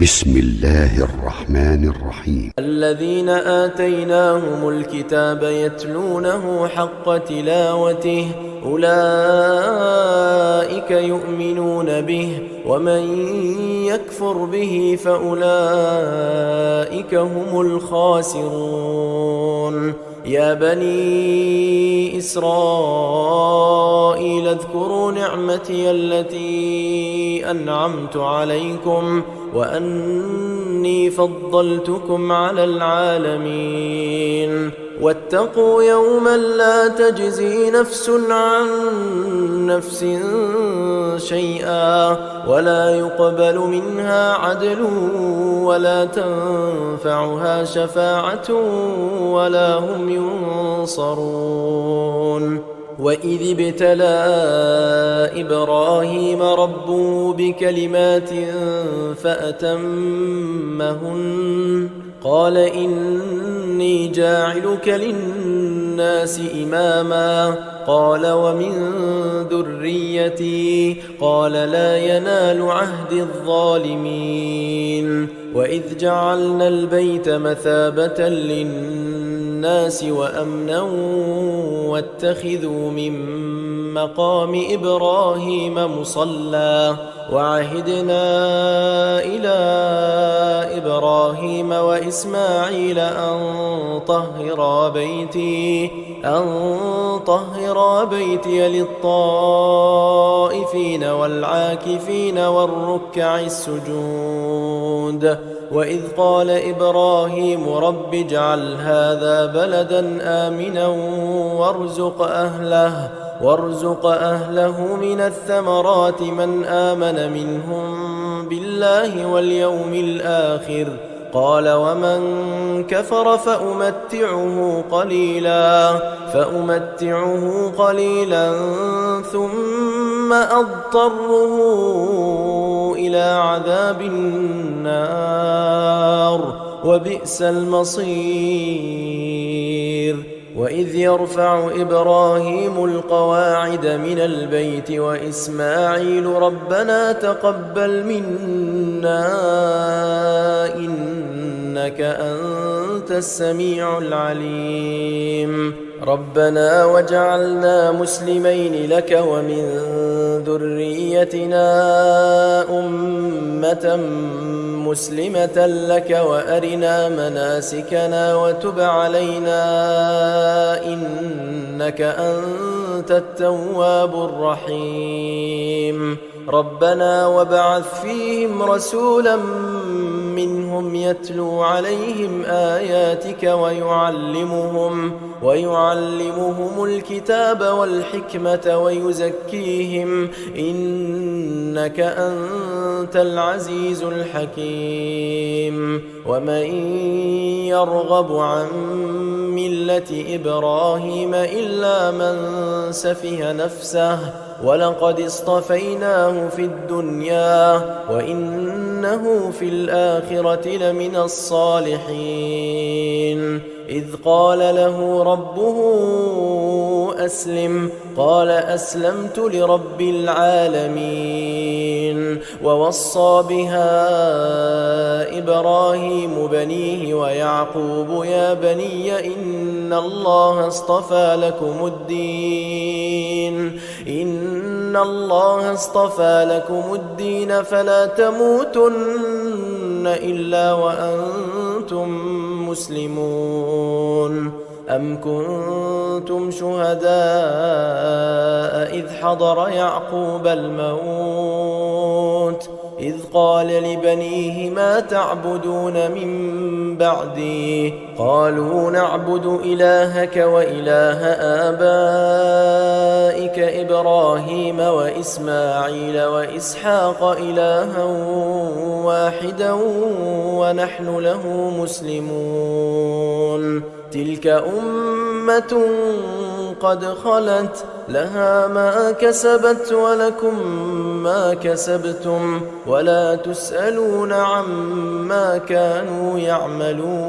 بسم الله الرحمن الرحيم. الذين آتيناهم الكتاب يتلونه حق تلاوته أولئك يؤمنون به ومن يكفر به فأولئك هم الخاسرون. يا بني إسرائيل اذكروا نعمتي التي أنعمت عليكم وأني فضلتكم على العالمين. واتقوا يوما لا تجزي نفس عن نفس شيئا ولا يقبل منها عدل ولا تنفعها شفاعة ولا هم ينصرون. وإذ ابتلى إبراهيم ربه بكلمات فأتمهن قال إني جاعلك للناس إماما قال ومن ذريتي قال لا ينال عهد الظالمين. وإذ جعلنا البيت مثابة للناس وأمنا واتخذوا من مقام إبراهيم مصلى وعهدنا إلى إبراهيم وإسماعيل أن طهرا بيتي للطائفين والعاكفين والركع السجود. وإذ قال إبراهيم رب اجعل هذا بلدا آمنا وارزق أهله من الثمرات من آمن منهم بالله واليوم الآخر قال ومن كفر فأمتعه قليلا ثم أضطره إلى عذاب النار وبئس المصير. وإذ يرفع إبراهيم القواعد من البيت وإسماعيل ربنا تقبل منا إنك أنت السميع العليم. ربنا واجعلنا مسلمين لك ومن ذريتنا أمة مسلمة لك وأرنا مناسكنا وتب علينا إنك أنت التواب الرحيم. ربنا وابعث فيهم رسولا منهم يتلو عليهم آياتك ويعلمهم الكتاب والحكمة ويزكيهم إنك أنت العزيز الحكيم. ومن يرغب عن ملة إبراهيم إلا من سفه نفسه ولقد اصطفيناه في الدنيا وإنه في الآخرة لمن الصالحين. إذ قال له ربه أسلم قال أسلمت لرب العالمين. ووصى بها إبراهيم بنيه ويعقوب يا بني إن الله اصطفى لكم الدين فلا تموتن إلا وأنتم مسلمون. أم كنتم شهداء إذ حضر يعقوب الموت إذ قال لبنيه ما تعبدون من بعدي قالوا نعبد إلهك وإله آبائك إبراهيم وإسماعيل وإسحاق إلها واحدا ونحن له مسلمون. تلك أمة قد خلت لها ما كسبت ولكم ما كسبتم ولا تسألون عما كانوا يعملون.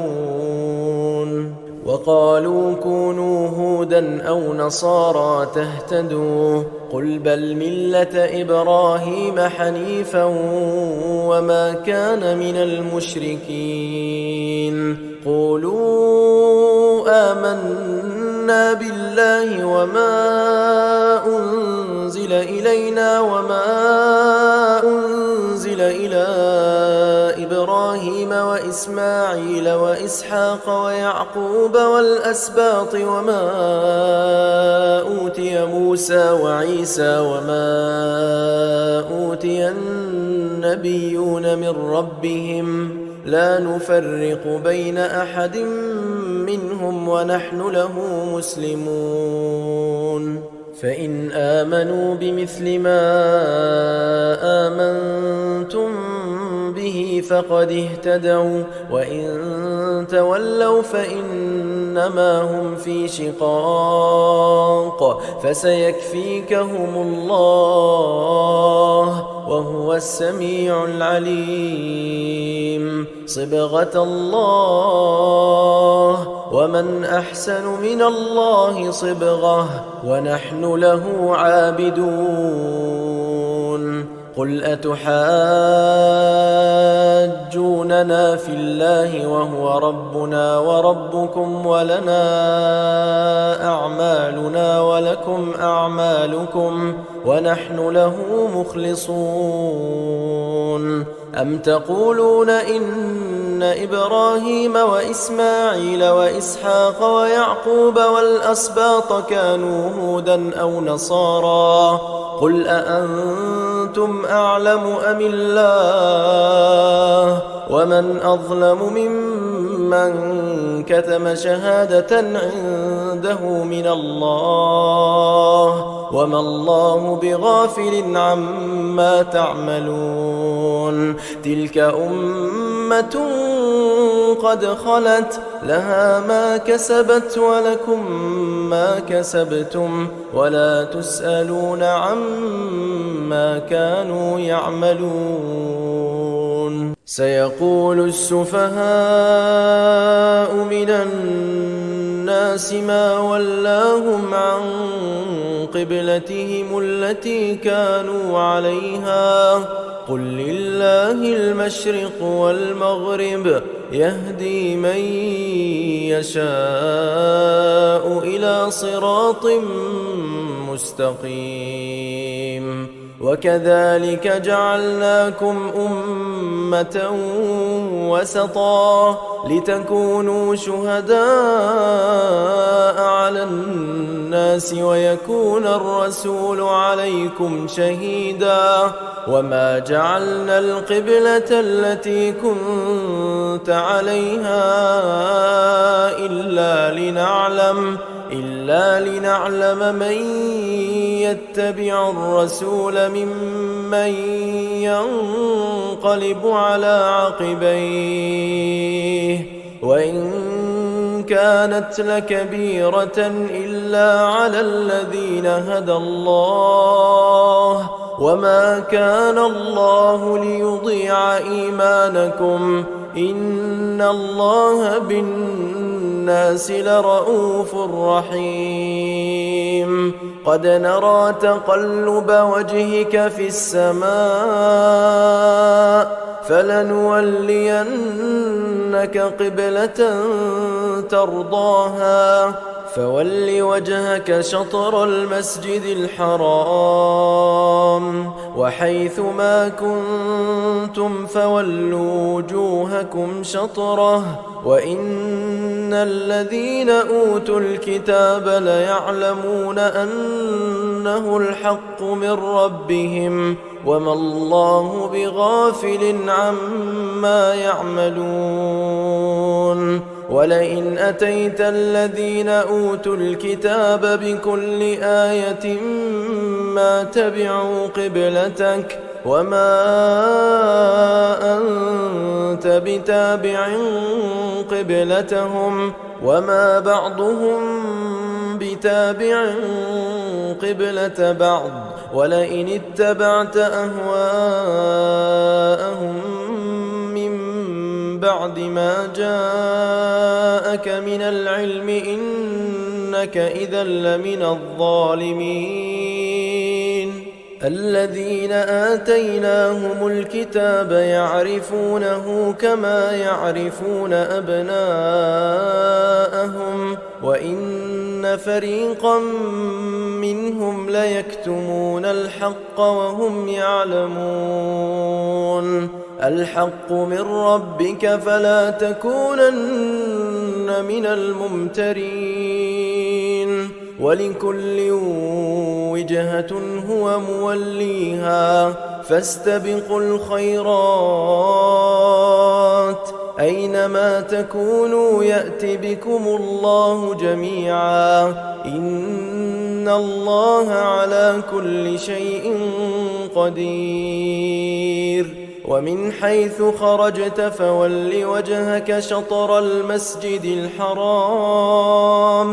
وقالوا كونوا هودا أو نصارى تهتدوا قل بل ملة إبراهيم حنيفا وما كان من المشركين قولوا آمنا بالله وما أنزل إلينا وما أنزل إلى إبراهيم وإسماعيل وإسحاق ويعقوب والأسباط وما أوتي موسى وعيسى وما أوتي النبيون من ربهم لا نفرق بين أحد منهم ونحن له مسلمون فإن آمنوا بمثل ما آمنتم به فقد اهتدوا وإن تولوا فإنما هم في شقاق فسيكفيكهم الله وهو السميع العليم صبغة الله ومن أحسن من الله صبغة ونحن له عابدون قل أتحاجوننا في الله وهو ربنا وربكم ولنا أعمالنا ولكم أعمالكم ونحن له مخلصون أم تقولون إن إبراهيم وإسماعيل وإسحاق ويعقوب والأسباط كانوا هودا أو نصارى قل أأنتم أعلم أم الله ومن أظلم ممن كتم شهادة عنده من الله وما الله بغافل عما تعملون تلك أمة قد خلت لها ما كسبت ولكم ما كسبتم ولا تسألون عما كانوا يعملون سيقول السفهاء من الناس ما ولاهم عن قبلتهم التي كانوا عليها قل لله المشرق والمغرب يهدي من يشاء إلى صراط مستقيم وكذلك جعلناكم أمة وسطا لتكونوا شهداء على الناس ويكون الرسول عليكم شهيدا وما جعلنا القبلة التي كنت عليها إلا لنعلم من يتبع الرسول ممن ينقلب على عقبيه وإن كانت لكبيرة إلا على الذين هدى الله وما كان الله ليضيع إيمانكم إن الله بالناس لرؤوف رحيم قد نرى تقلب وجهك في السماء فلنولينك قبلة ترضاها فول وجهك شطر المسجد الحرام وحيث ما كنتم فولوا وجوهكم شطره وإن الذين أوتوا الكتاب ليعلمون أنه الحق من ربهم وما الله بغافل عما يعملون ولئن أتيت الذين أوتوا الكتاب بكل آية ما تبعوا قبلتك وما أنت بتابع قبلتهم وما بعضهم بتابع قبلة بعض ولئن اتبعت أهواءهم من بعد ما جاءك من العلم إنك إذا لمن الظالمين. الذين آتيناهم الكتاب يعرفونه كما يعرفون أبناءهم وإن فريقا منهم ليكتمون الحق وهم يعلمون. الحق من ربك فلا تكونن من الممترين. ولكل وجهة هو موليها فاستبقوا الخيرات أينما تكونوا يأت بكم الله جميعا إن الله على كل شيء قدير. ومن حيث خرجت فول وجهك شطر المسجد الحرام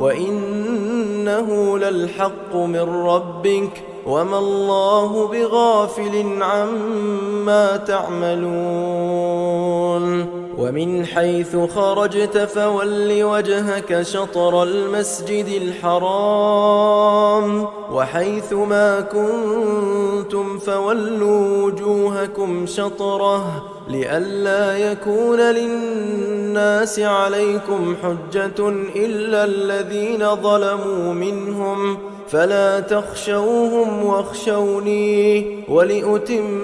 وإنه للحق من ربك وما الله بغافل عما تعملون. ومن حيث خرجت فول وجهك شطر المسجد الحرام وحيث ما كنتم فولوا وجوهكم شطره لئلا يكون للناس عليكم حجة إلا الذين ظلموا منهم فلا تخشوهم واخشوني ولأتم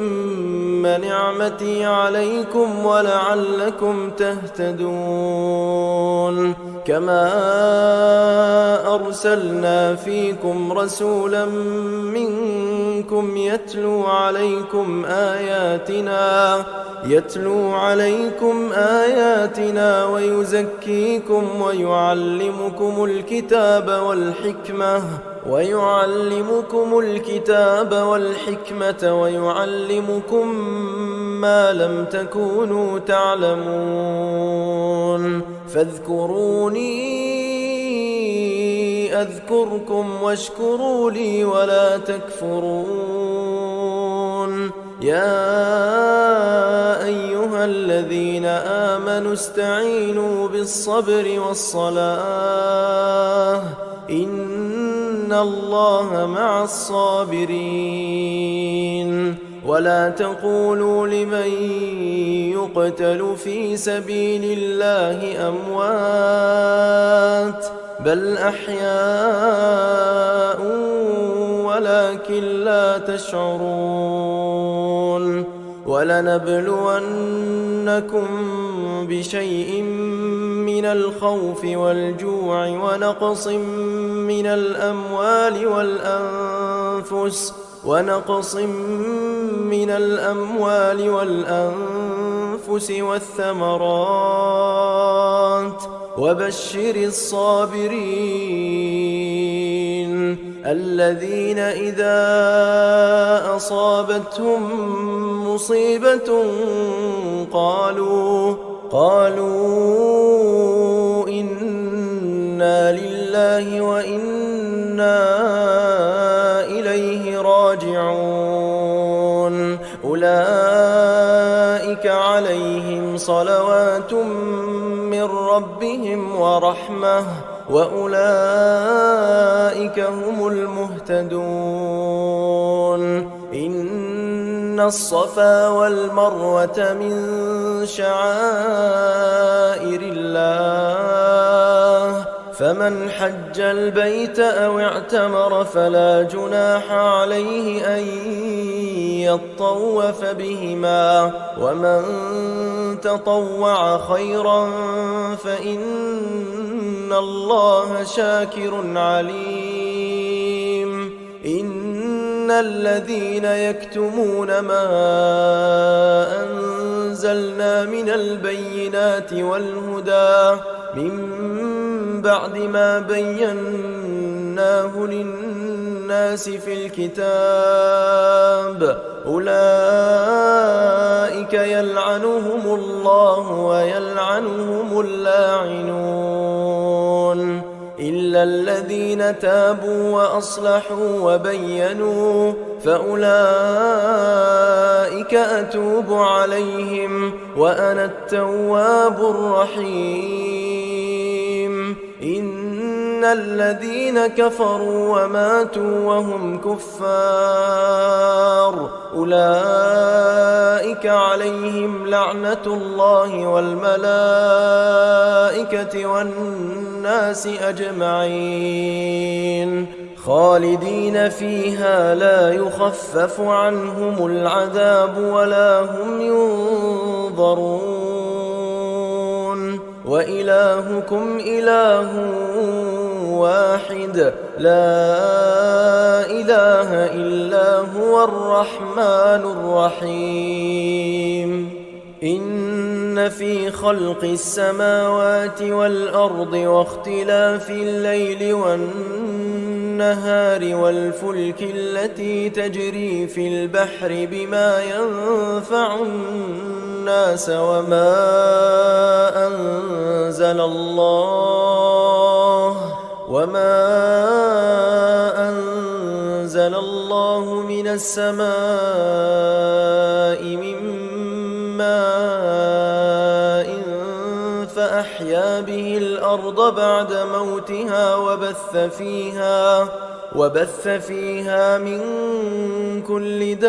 نعمتي عليكم ولعلكم تهتدون. كما أرسلنا فيكم رسولا منكم يتلو عليكم آياتنا ويزكيكم ويعلمكم الكتاب والحكمة ويعلمكم ما لم تكونوا تعلمون. فاذكروني أذكركم واشكروا لي ولا تكفرون. يا أيها الذين آمنوا استعينوا بالصبر والصلاة إن الله مع الصابرين. ولا تقولوا لمن يقتل في سبيل الله أموات بل أحياء ولكن لا تشعرون. ولنبلونكم بشيء من الخوف والجوع ونقص من الأموال والأنفس والثمرات وبشر الصابرين الذين إذا أصابتهم مصيبة قالوا إنا لله وإنا إليه راجعون. أولئك عليهم صلوات من ربهم ورحمة وأولئك هم المهتدون. إن الصفا والمروة من شعائر الله فمن حج البيت أو اعتمر فلا جناح عليه أن يطوف بهما ومن تطوع خيرا فإن الله شاكر عليم. إن الذين يكتمون ما أنزلنا من البينات والهدى من بعد ما بيناه للناس في الكتاب أولئك يلعنهم الله ويلعنهم اللاعنون. إلا الذين تابوا وأصلحوا وبينوا فأولئك أتوب عليهم وأنا التواب الرحيم. إن الذين كفروا وماتوا وهم كفار أولئك عليهم لعنة الله والملائكة والناس أجمعين خالدين فيها لا يخفف عنهم العذاب ولا هم ينظرون. وإلهكم إله واحد لا إله إلا هو الرحمن الرحيم. إن في خلق السماوات والأرض واختلاف الليل والنهار والفلك التي تجري في البحر بما ينفع الناس وما أنزل الله من السماء من ماء فأحيا به الأرض بعد موتها وبث فيها من كل دابة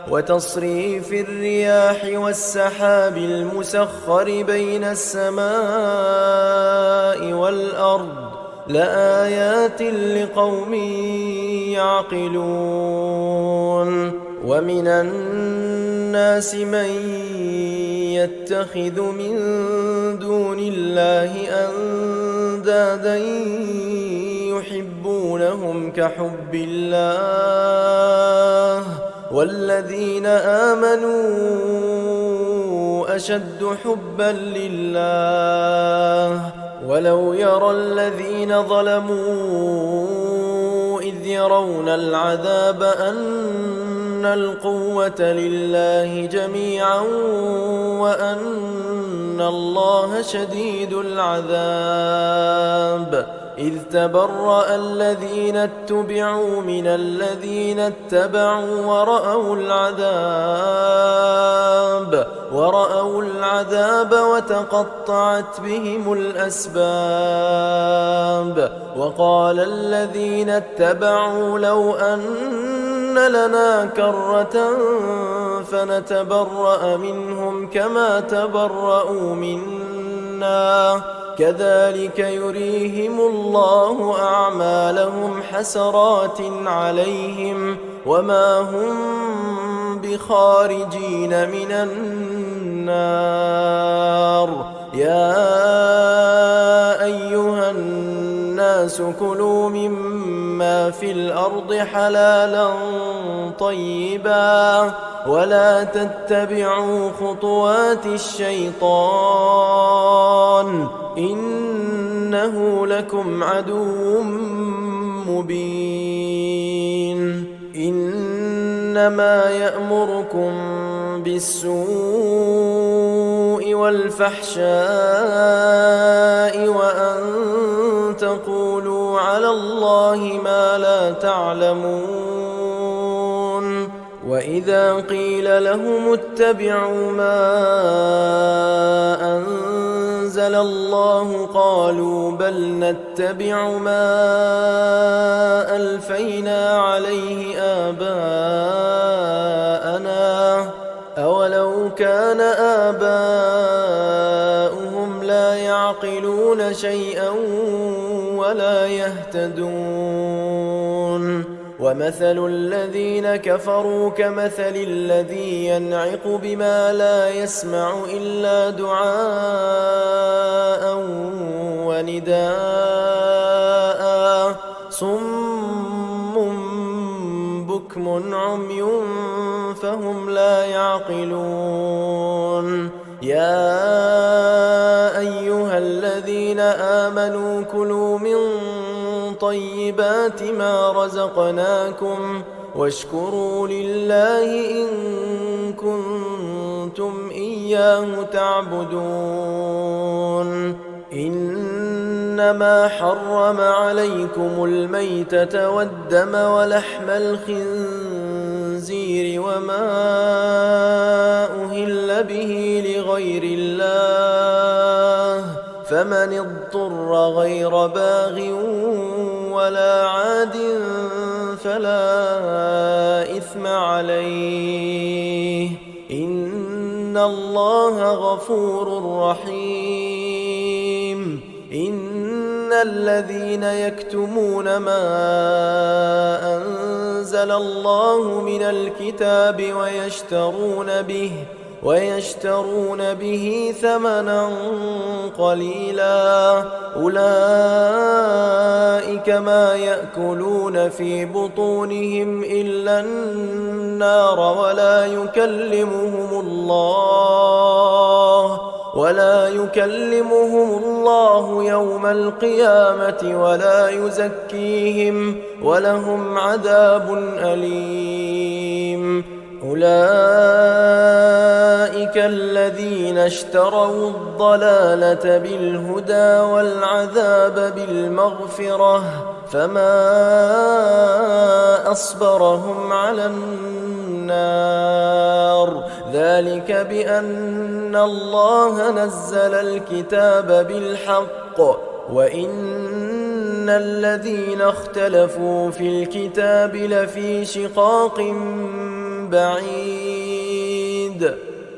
وتصريف الرياح والسحاب المسخر بين السماء والأرض لآيات لقوم يعقلون. ومن الناس من يتخذ من دون الله أندادا يحبونهم كحب الله والذين آمنوا أشد حبا لله. ولو يرى الذين ظلموا إذ يرون العذاب أن القوة لله جميعا وأن الله شديد العذاب. إذ تبرأ الذين اتبعوا من الذين اتبعوا ورأوا العذاب وتقطعت بهم الأسباب. وقال الذين اتبعوا لو أن لنا كرة فنتبرأ منهم كما تبرأوا منا كذلك يريهم الله أعمالهم حسرات عليهم وما هم بخارجين من النار. يا أيها الناس كلوا مما في الأرض حلالا طيبا ولا تتبعوا خطوات الشيطان إنه لكم عدو مبين. إنما يأمركم بالسوء والفحشاء وأن تقولوا على الله ما لا تعلمون. وإذا قيل لهم اتبعوا ما أنزل الله قالوا بل نتبع ما ألفينا عليه آباءنا أولو كان آباؤهم لا يعقلون شيئا ولا يهتدون. ومثل الذين كفروا كمثل الذي ينعق بما لا يسمع إلا دعاء ونداء صم بكم عمي فهم لا يعقلون. يا أيها الذين آمنوا كلوا من طيبات ما رزقناكم واشكروا لله إن كنتم إياه تعبدون. إنما حرم عليكم الميتة والدم ولحم الخنزير وما أهل به لغير الله، فمن اضطر غير باغ ولا عاد فلا إثم عليه، إن الله غفور رحيم. إن الذين يكتمون ما أنزل الله من الكتاب ويشترون به ثمنا قليلا أولئك ما يأكلون في بطونهم إلا النار ولا يكلمهم الله يوم القيامة ولا يزكيهم ولهم عذاب أليم. أولئك الذين اشتروا الضلالة بالهدى والعذاب بالمغفرة، فما أصبرهم على النار، ذلك بأن الله نزل الكتاب بالحق وإن الذين اختلفوا في الكتاب لفي شقاق بعيد.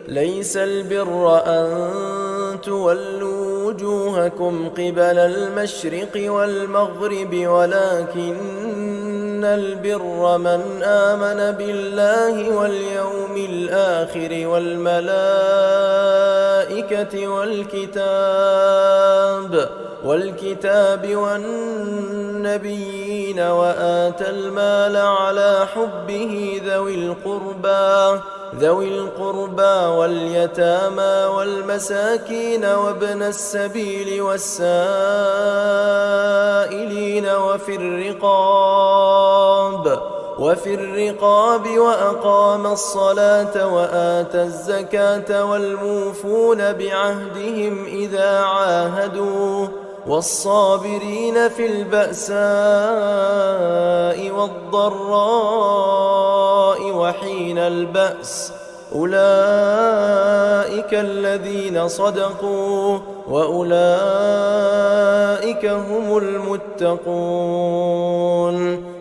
ليس البر أن تولوا وجوهكم قبل المشرق والمغرب ولكن البر من آمن بالله واليوم الآخر والملائكة والكتاب والنبيين وآتى المال على حبه ذوي القربى واليتامى والمساكين وابن السبيل والسائلين وفي الرقاب وأقام الصلاة وآتى الزكاة والموفون بعهدهم إذا عاهدوا والصابرين في البأساء والضراء وحين البأس، أولئك الذين صدقوا وأولئك هم المتقون.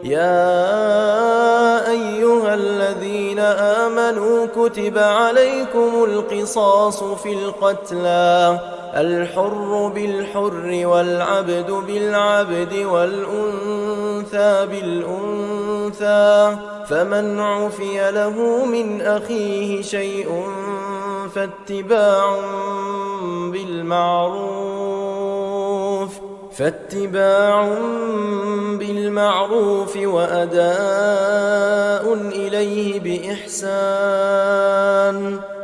يا أيها الذين آمنوا كتب عليكم القصاص في القتلى، الحر بالحر والعبد بالعبد والأنثى بالأنثى، فمن عفي له من أخيه شيء فاتباع بالمعروف وأداء إليه بإحسان،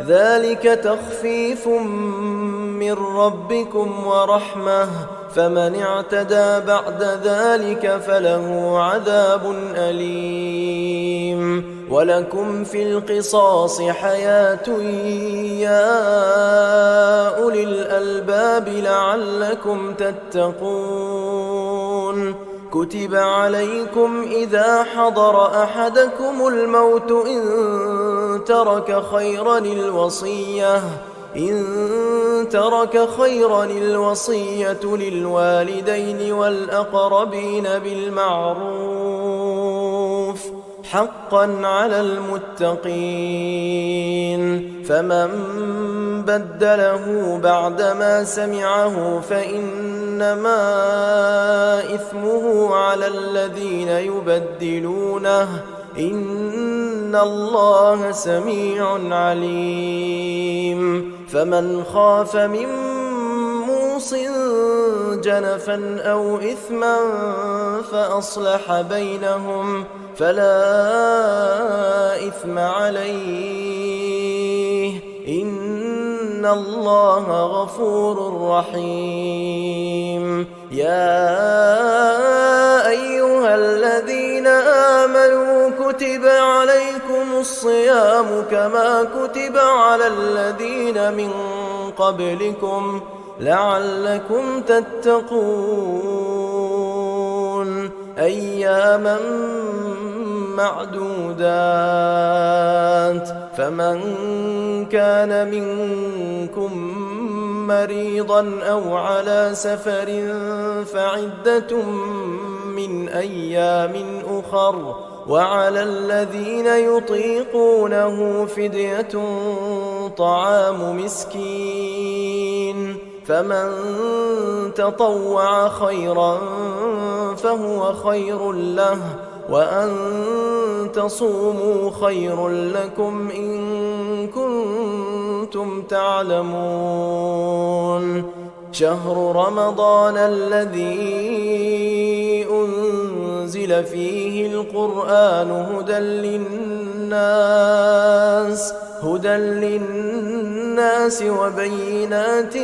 ذلك تخفيف من ربكم ورحمة، فمن اعتدى بعد ذلك فله عذاب أليم. ولكم في القصاص حياة يا أولي الألباب لعلكم تتقون. كتب عليكم إذا حضر أحدكم الموت إن ترك خيرا الوصية للوالدين والأقربين بالمعروف حقا على المتقين، فمن بدله بعدما سمعه فإنما إثمه على الذين يبدلونه، إن الله سميع عليم. فمن خاف من موص جنفا أو إثما فأصلح بينهم فلا إثم عليه، إن الله غفور رحيم. يا أيها الذين آمنوا كتب عليكم الصيام كما كتب على الذين من قبلكم لعلكم تتقون أياما معدودات فمن كان منكم مريضا أو على سفر فعدة من أيام أخر وعلى الذين يطيقونه فدية طعام مسكين فمن تطوع خيرا فهو خير له وأن تصوموا خير لكم إن كنتم تعلمون شهر رمضان الذي أنزل فيه القرآن هدى للناس وبينات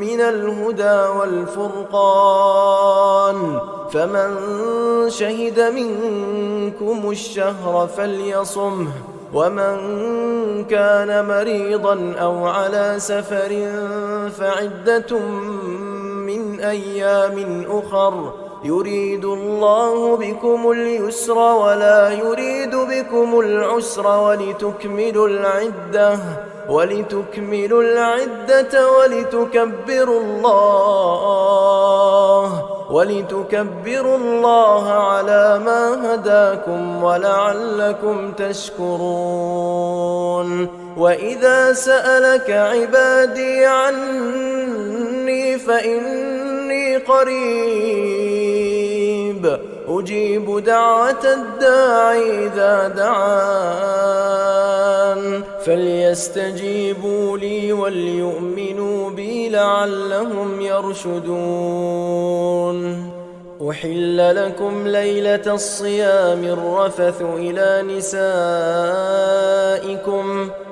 من الهدى والفرقان فمن شهد منكم الشهر فليصمه ومن كان مريضا أو على سفر فعدة من أيام أخر يريد الله بكم اليسر ولا يريد بكم العسر ولتكملوا العدة ولتكبروا الله على ما هداكم ولعلكم تشكرون وإذا سألك عبادي عني فإني قريب أجيب دعوة الداعي إذا دعان فليستجيبوا لي وليؤمنوا بي لعلهم يرشدون أحل لكم ليلة الصيام الرفث إلى نسائكم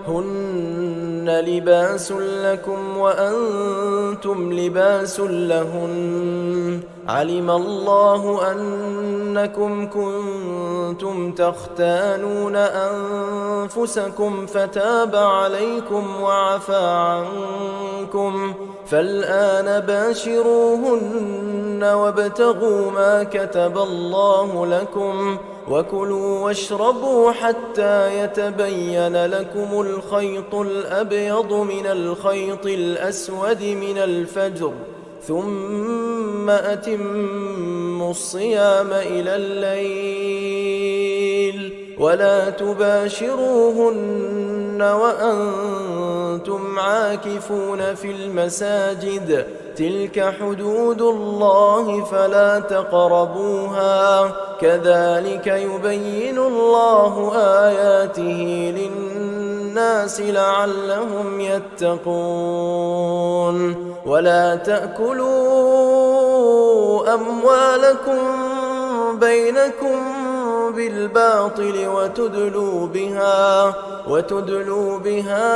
هن لباس لكم وأنتم لباس لهن علم الله أنكم كنتم تختانون أنفسكم فتاب عليكم وعفى عنكم فالآن باشروهن وابتغوا ما كتب الله لكم وكلوا واشربوا حتى يتبين لكم الخيط الأبيض من الخيط الأسود من الفجر ثم أتموا الصيام إلى الليل ولا تباشروهن وأنتم عاكفون في المساجد تلك حدود الله فلا تقربوها كذلك يبين الله آياته للناس لعلهم يتقون ولا تأكلوا أموالكم بينكم بالباطل وتدلوا بها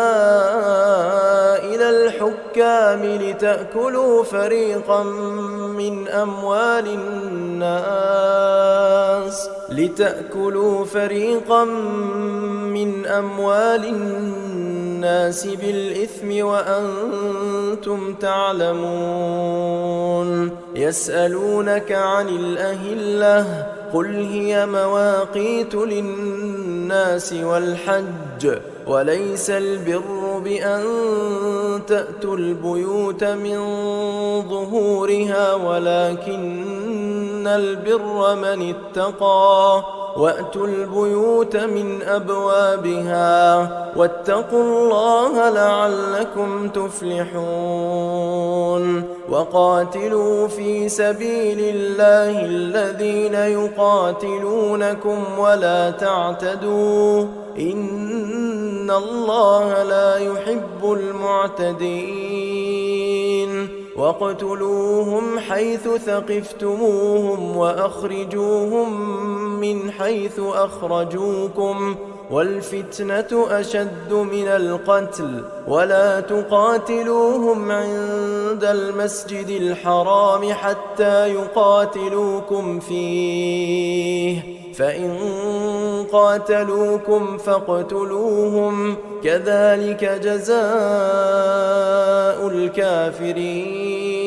إلى الحكام لتأكلوا فريقا من أموال الناس بالإثم وأنتم تعلمون يسألونك عن الأهلة قل هي مواقيت للناس والحج وليس البر بأن تأتوا البيوت من ظهورها ولكن البر من اتقى وأتوا البيوت من أبوابها واتقوا الله لعلكم تفلحون وقاتلوا في سبيل الله الذين يقاتلونكم ولا تعتدوا إن الله لا يحب المعتدين واقتلوهم حيث ثقفتموهم وأخرجوهم من حيث أخرجوكم والفتنة أشد من القتل ولا تقاتلوهم عند المسجد الحرام حتى يقاتلوكم فيه فإن قاتلوكم فاقتلوهم كذلك جزاء الكافرين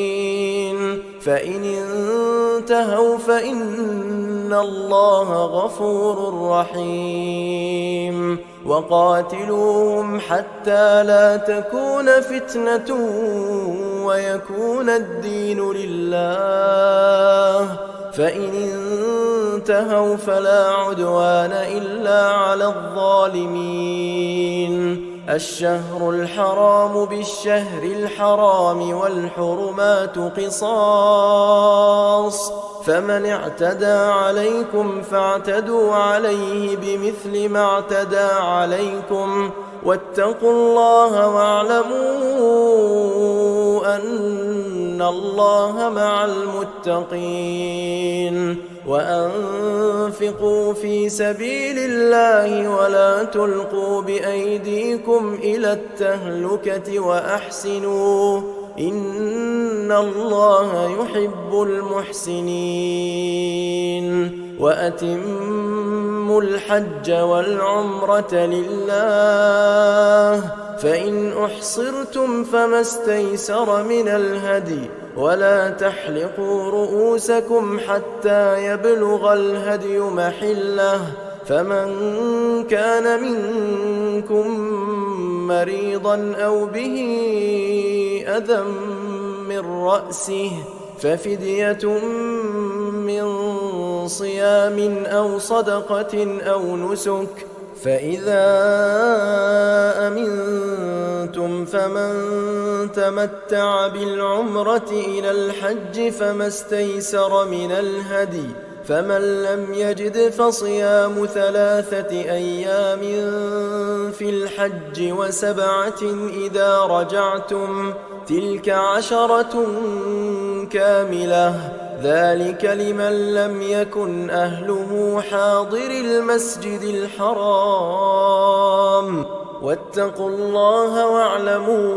فإن انتهوا فإن الله غفور رحيم وقاتلوهم حتى لا تكون فتنة ويكون الدين لله فإن انتهوا فلا عدوان إلا على الظالمين الشهر الحرام بالشهر الحرام والحرمات قصاص فمن اعتدى عليكم فاعتدوا عليه بمثل ما اعتدى عليكم واتقوا الله واعلموا أن الله مع المتقين وأنفقوا في سبيل الله ولا تلقوا بأيديكم إلى التهلكة وأحسنوا إن الله يحب المحسنين وأتموا الحج والعمرة لله فإن أحصرتم فما استيسر من الهدي ولا تحلقوا رؤوسكم حتى يبلغ الهدي محله فمن كان منكم مريضا أو به أذى من رأسه ففدية من صيام أو صدقة أو نسك فإذا أمنتم فمن تمتع بالعمرة إلى الحج فما استيسر من الهدي فمن لم يجد فصيام 3 أيام في الحج و7 إذا رجعتم تلك 10 كاملة ذلك لمن لم يكن أهله حاضر المسجد الحرام واتقوا الله واعلموا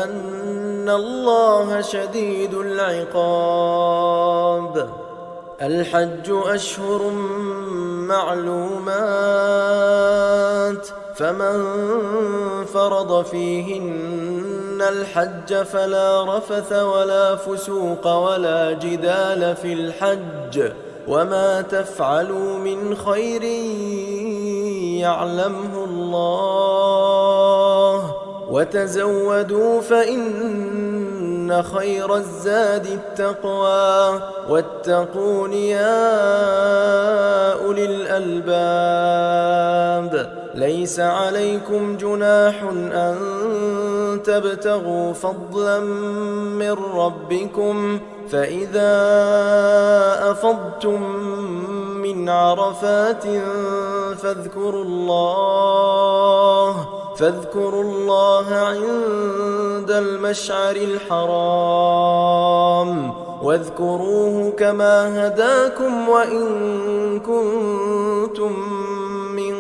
أن الله شديد العقاب الحج أشهر معلومات فمن فرض فيهن الحج فلا رفث ولا فسوق ولا جدال في الحج وما تفعلوا من خير يعلمه الله وتزودوا فإن خير الزاد التقوى واتقون يا أولي الألباب ليس عليكم جناح أن تبتغوا فضلا من ربكم فإذا أفضتم من عرفات فاذكروا الله عند المشعر الحرام واذكروه كما هداكم وإن كنتم من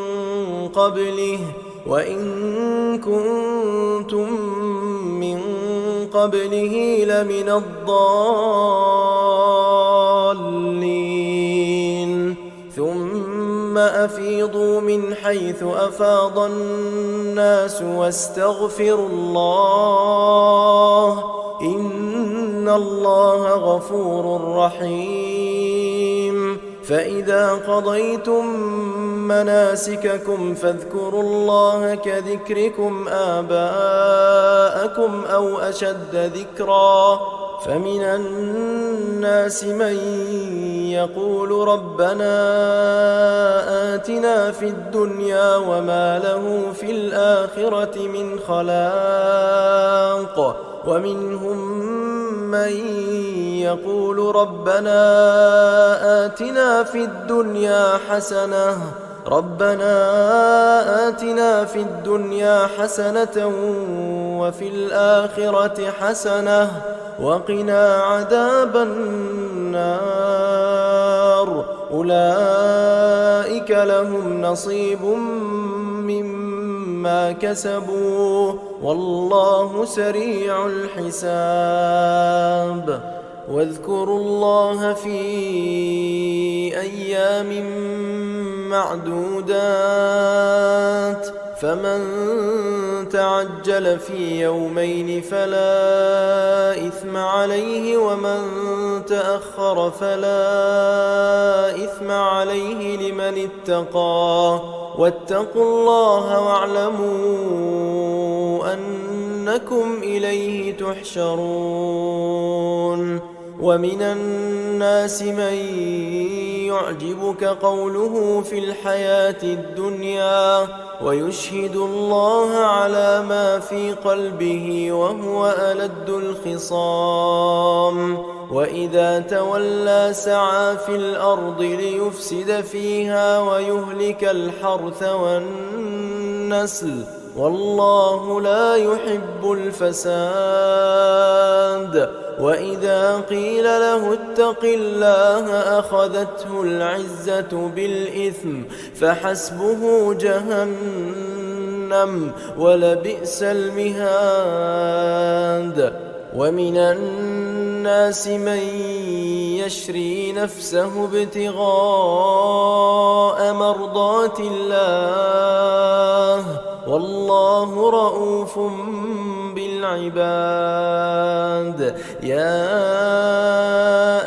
قبله لمن الضالين ثم أفيضوا من حيث أفاض الناس واستغفروا الله إن الله غفور رحيم فإذا قضيتم مناسككم فاذكروا الله كذكركم آباءكم أو أشد ذكرا فمن الناس من يقول ربنا آتنا في الدنيا وما له في الآخرة من خلاق ومنهم من يقول ربنا آتنا في الدنيا حسنة وفي الآخرة حسنة وقنا عذاب النار أولئك فلهم نصيب مما كسبوا والله سريع الحساب. واذكروا الله في أيام معدودات فمن تعجل في يومين فلا إثم عليه ومن تأخر فلا إثم عليه لمن اتقى واتقوا الله واعلموا أنكم إليه تحشرون. ومن الناس من يعجبك قوله في الحياة الدنيا ويشهد الله على ما في قلبه وهو ألد الخصام وإذا تولى سعى في الأرض ليفسد فيها ويهلك الحرث والنسل والله لا يحب الفساد. وإذا قيل له اتق الله أخذته العزة بالإثم فحسبه جهنم ولبئس المهاد. ومن الناس من يشري نفسه ابتغاء مرضات الله والله رؤوف بالعباد. يا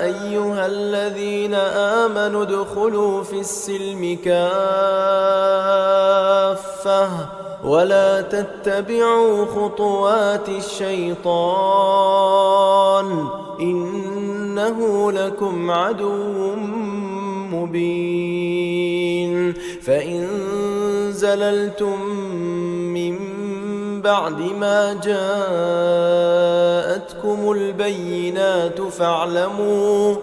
أيها الذين آمنوا ادخلوا في السلم كافة ولا تتبعوا خطوات الشيطان إنه لكم عدو مبين. فإن زللتم من بعد ما جاءتكم البينات فاعلموا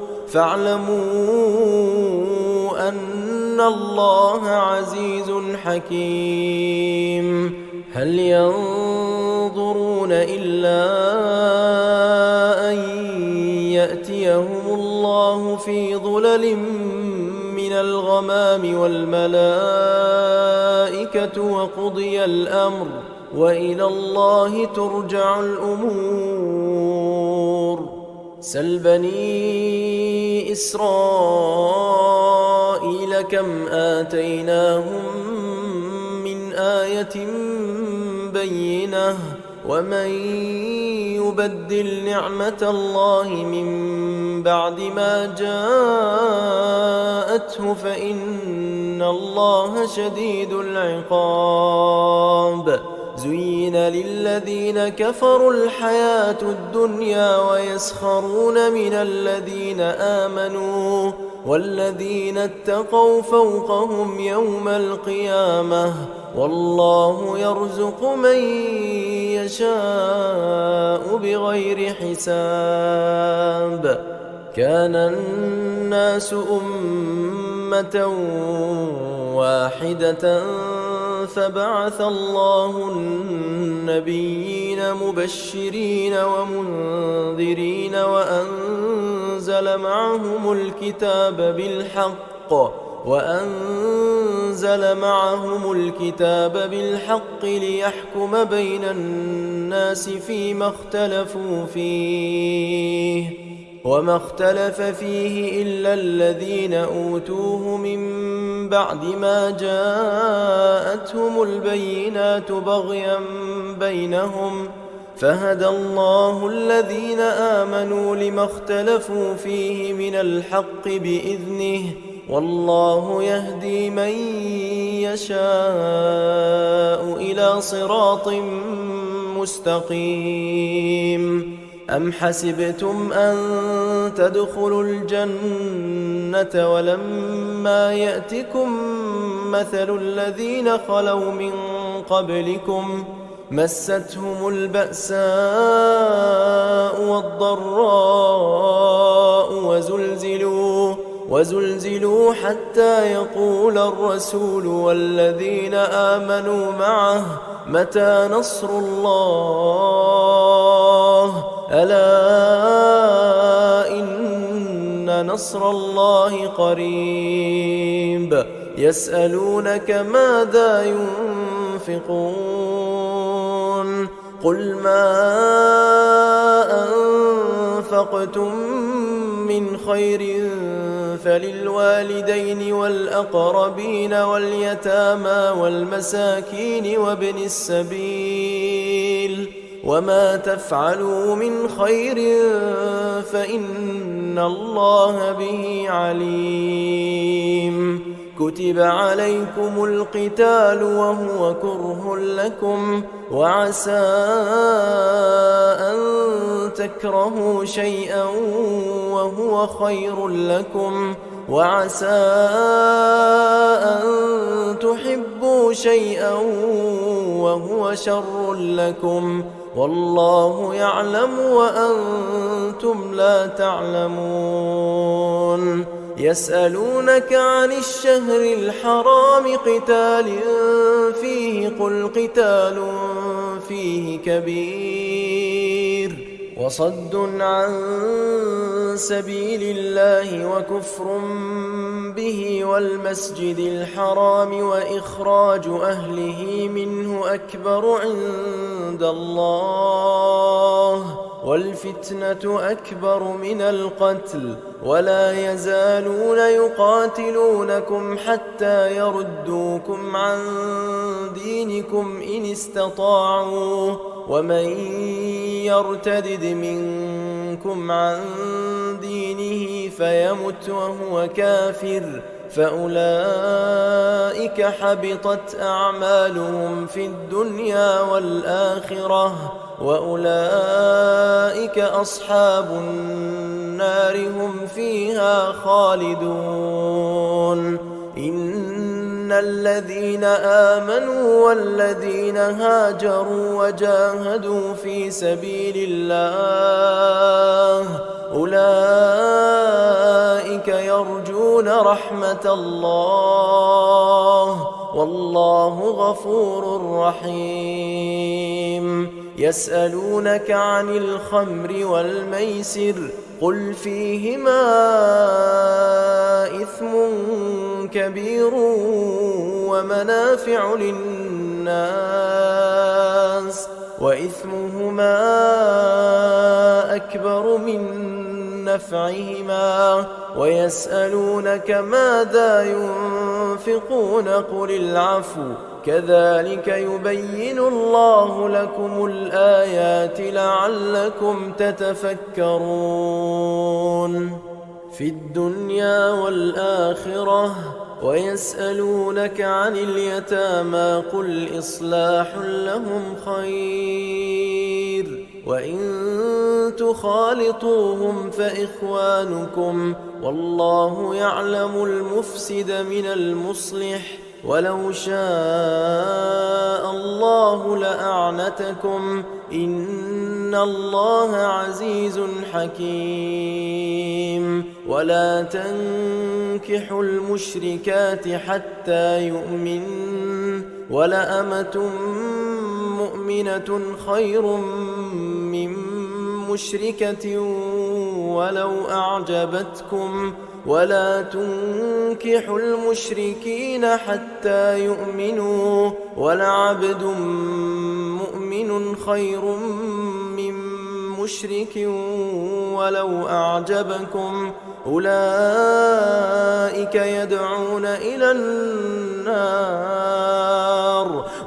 أن الله عزيز حكيم. هل ينظرون إلا أن يأتيهم الله في ظلل من الغمام والملائكة وقضي الأمر وإلى الله ترجع الأمور. سل بني إسرائيل كم آتيناهم من آية بينة ومن يبدل نعمة الله من بعد ما جاءته فإن الله شديد العقاب. زين للذين كفروا الحياة الدنيا ويسخرون من الذين آمنوا والذين اتقوا فوقهم يوم القيامة والله يرزق من يشاء بغير حساب. كان الناس أمة واحدة فبعث الله النبيين مبشرين ومنذرين وأنزل معهم الكتاب بالحق ليحكم بين الناس فيما اختلفوا فيه وما اختلف فيه إلا الذين أوتوه من بعد ما جاءتهم البينات بغيا بينهم فهدى الله الذين آمنوا لما اختلفوا فيه من الحق بإذنه والله يهدي من يشاء إلى صراط مستقيم. أم حسبتم أن تدخلوا الجنة ولما يأتكم مثل الذين خلوا من قبلكم مستهم البأساء والضراء وزلزلوا حتى يقول الرسول والذين آمنوا معه متى نصر الله ألا إن إن نصر الله قريب يسألونك ماذا ينفقون قل ما أنفقتم من خير فللوالدين والأقربين واليتامى والمساكين وابن السبيل وما تفعلوا من خير فإن الله به عليم كتب عليكم القتال وهو كره لكم وعسى أن تكرهوا شيئا وهو خير لكم وعسى أن تحبوا شيئا وهو شر لكم والله يعلم وأنتم لا تعلمون يسألونك عن الشهر الحرام قتال فيه قل قتال فيه كبير وصد عن سبيل الله وكفر به والمسجد الحرام وإخراج أهله منه أكبر عند الله والفتنة أكبر من القتل ولا يزالون يقاتلونكم حتى يردوكم عن دينكم إن استطاعوا ومن يرتدد منكم عن دينه فيمت وهو كافر فأولئك حبطت أعمالهم في الدنيا والآخرة وأولئك أصحاب النار هم فيها خالدون إن الذين آمنوا والذين هاجروا وجاهدوا في سبيل الله أولئك يرجون رحمة الله والله غفور رحيم يسألونك عن الخمر والميسر قل فيهما إثم كبير ومنافع للناس وإثمهما أكبر من نفعهما ويسألونك ماذا ينفقون قل العفو كذلك يبين الله لكم الآيات لعلكم تتفكرون في الدنيا والآخرة ويسألونك عن اليتامى قل إصلاح لهم خير وإن تخالطوهم فإخوانكم والله يعلم المفسد من المصلح ولو شاء الله لأعنتكم إن الله عزيز حكيم ولا تنكحوا المشركات حتى يؤمن ولأمة مؤمنة خير من مشركة ولو أعجبتكم ولا تنكحوا المشركين حتى يؤمنوا ولعبد مؤمن خير من مشرك ولو أعجبكم أولئك يدعون إلى النار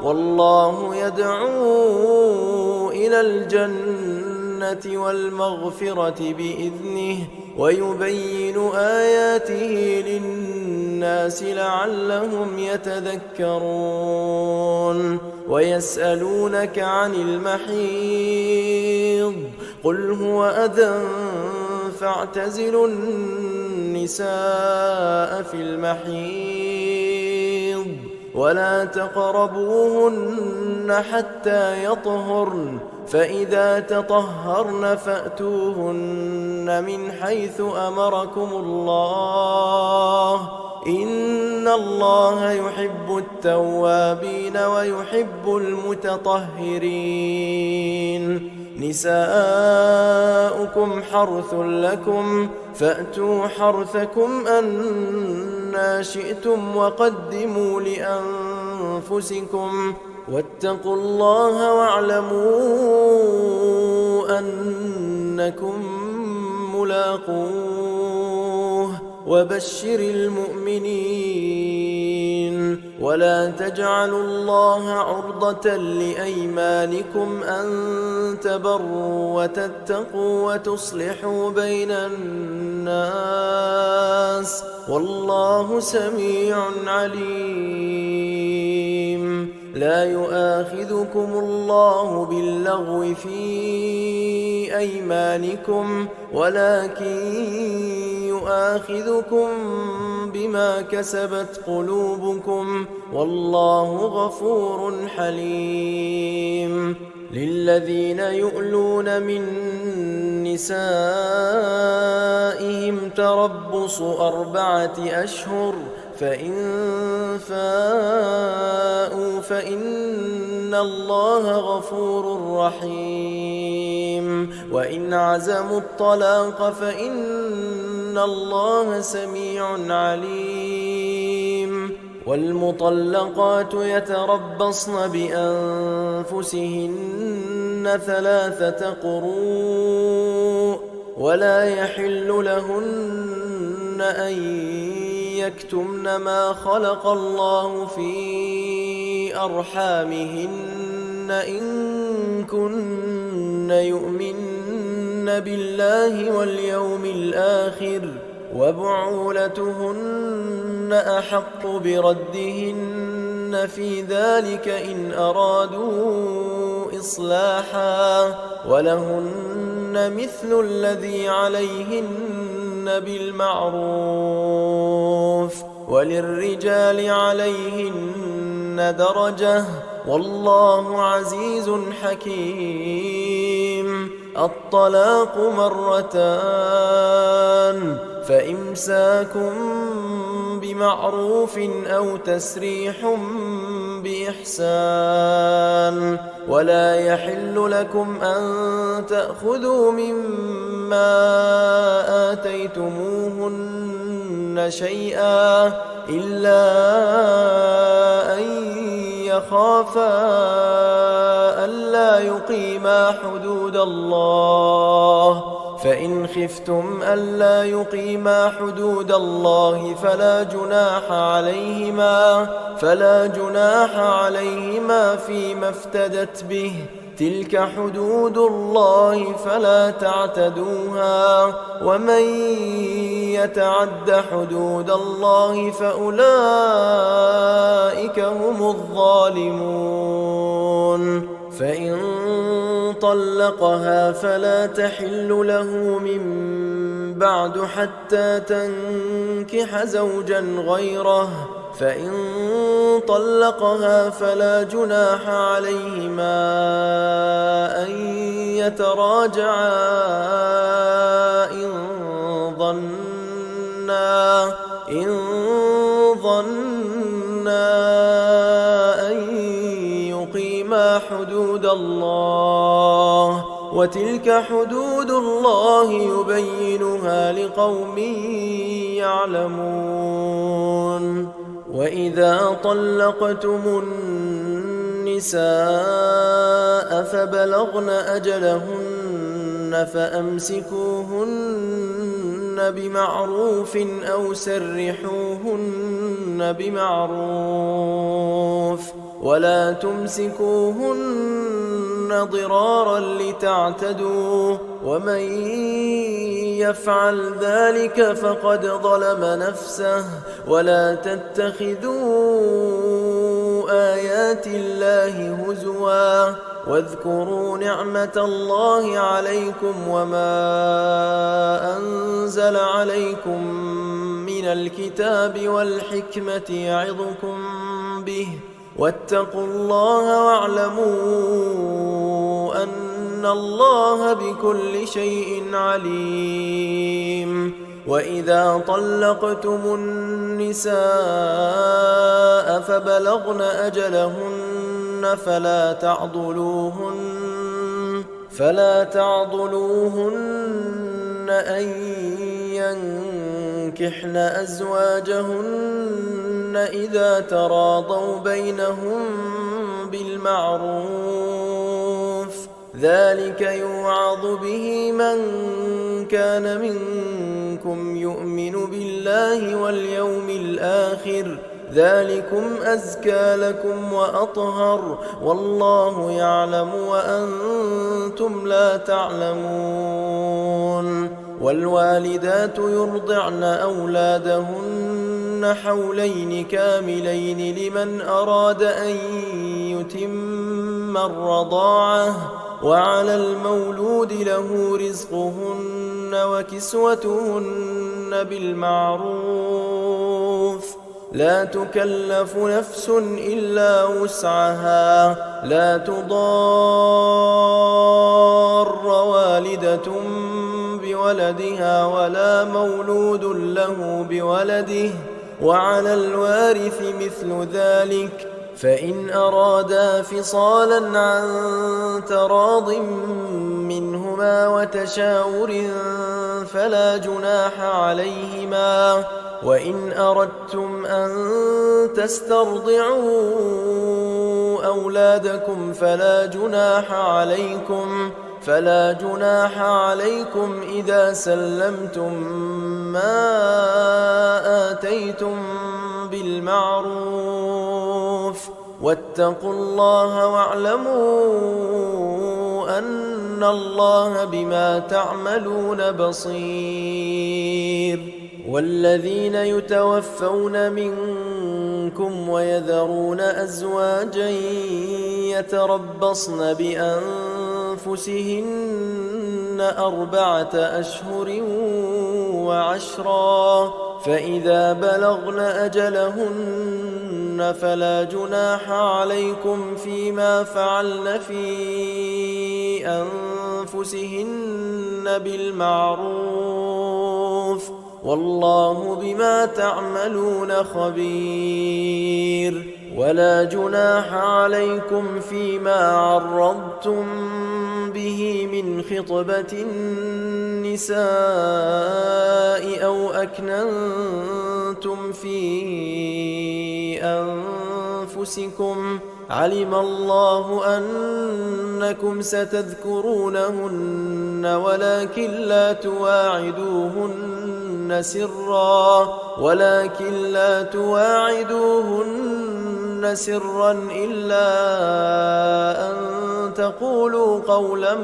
والله يدعو إلى الجنة والمغفرة بإذنه ويبين آياته للناس لعلهم يتذكرون ويسألونك عن المحيض قل هو أذى فاعتزلوا النساء في المحيض ولا تقربوهن حتى يطهرن فإذا تطهرن فأتوهن من حيث أمركم الله إن الله يحب التوابين ويحب المتطهرين نساؤكم حرث لكم فأتوا حرثكم أنى شئتم وقدموا لأنفسكم واتقوا الله واعلموا أنكم ملاقوه وبشر المؤمنين ولا تجعلوا الله عرضة لأيمانكم أن تبروا وتتقوا وتصلحوا بين الناس والله سميع عليم. لا يؤاخذكم الله باللغو في أيمانكم ولكن يؤاخذكم بما كسبت قلوبكم والله غفور حليم. للذين يؤلون من نسائهم تربص 4 أشهر فإن فاءوا فإن الله غفور رحيم. وإن عزموا الطلاق فإن الله سميع عليم. والمطلقات يتربصن بأنفسهن 3 قروء ولا يحل لهن أن يكتمن ما خلق الله في أرحامهن إن كن يؤمن بالله واليوم الآخر وبعولتهن أحق بردهن في ذلك إن أرادوا إصلاحا ولهن مثل الذي عليهن بالمعروف وللرجال عليهن درجة والله عزيز حكيم. الطلاق 2 فإمساك بمعروف أو تسريح بإحسان ولا يحل لكم أن تأخذوا مما آتيتموهن شيئا إلا أن يخافا ألا يقيما حدود الله فإن خفتم ألا يقيما حدود الله فلا جناح عليهما فيما افتدت به تلك حدود الله فلا تعتدوها ومن يتعد حدود الله فأولئك هم الظالمون. فإن طلقها فلا تحل له من بعد حتى تنكح زوجا غيره فإن طلقها فلا جناح عليهما أن يتراجعا إن ظنا أن يقيما حدود الله وتلك حدود الله يبينها لقوم يعلمون. وإذا طلقتم النساء فبلغن أجلهن فأمسكوهن بمعروف أو سرحوهن بمعروف ولا تمسكوهن ضرارا لتعتدوا ومن يفعل ذلك فقد ظلم نفسه ولا تتخذوا آيات الله هزوا واذكروا نعمة الله عليكم وما أنزل عليكم من الكتاب والحكمة يعظكم به واتقوا الله واعلموا أن الله بكل شيء عليم. وإذا طلقتم النساء فبلغن أجلهن فلا تعضلوهن أن ينكحن أزواجهن إذا تراضوا بينهم بالمعروف، ذلك يوعظ به من كان منكم يؤمن بالله واليوم الآخر، ذلكم أزكى لكم وأطهر، والله يعلم وأنتم لا تعلمون. والوالدات يرضعن أولادهن حولين كاملين لمن أراد أن يتم الرضاعة، وعلى المولود له رزقهن وكسوتهن بالمعروف، لا تكلف نفس إلا وسعها، لا تضار والدة بولدها ولا مولود له بولده، وعلى الوارث مثل ذلك، فإن أرادا فصالا عن تراض منهما وتشاور فلا جناح عليهما، وإن أردتم أن تسترضعوا أولادكم فلا جناح عليكم إذا سلمتم ما آتيتم بالمعروف، واتقوا الله واعلموا أن الله بما تعملون بصير. والذين يتوفون منكم ويذرون أزواجا يتربصن بأنفسهن 4 أشهر و10، فإذا بلغن أجلهن فلا جناح عليكم فيما فعلن في أنفسهن بالمعروف، والله بما تعملون خبير. ولا جناح عليكم فيما عرضتم به من خطبة النساء أو أكننتم في أنفسكم، علم الله أنكم ستذكرونهن ولكن لا تواعدوهن سرا إلا أن تقولوا قولا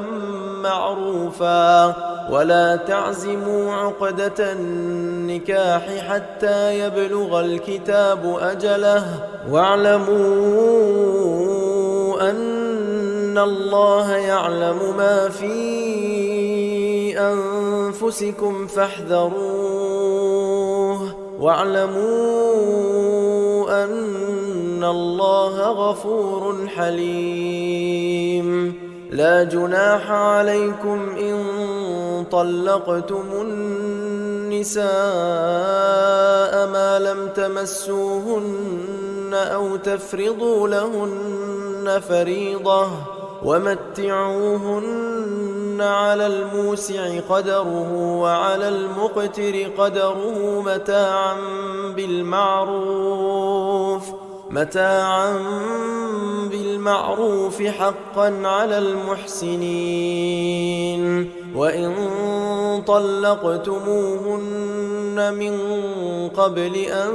معروفا، ولا تعزموا عقدة النكاح حتى يبلغ الكتاب أجله، واعلموا أن الله يعلم ما في أنفسكم فاحذروه، واعلموا أن الله غفور حليم. لا جناح عليكم إن طلقتم النساء ما لم تمسوهن أو تفرضوا لهن فريضة، ومتعوهن على الموسع قدره وعلى المقتر قدره متاعا بالمعروف حقا على المحسنين. وإن طلقتموهن من قبل أن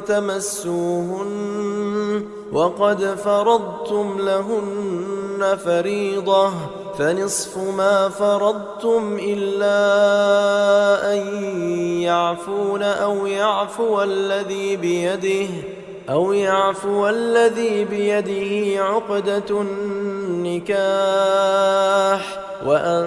تمسوهن وقد فرضتم لهن فريضة فنصف ما فرضتم إلا أن يعفون أو يعفو الذي بيده عقدة النكاح، وأن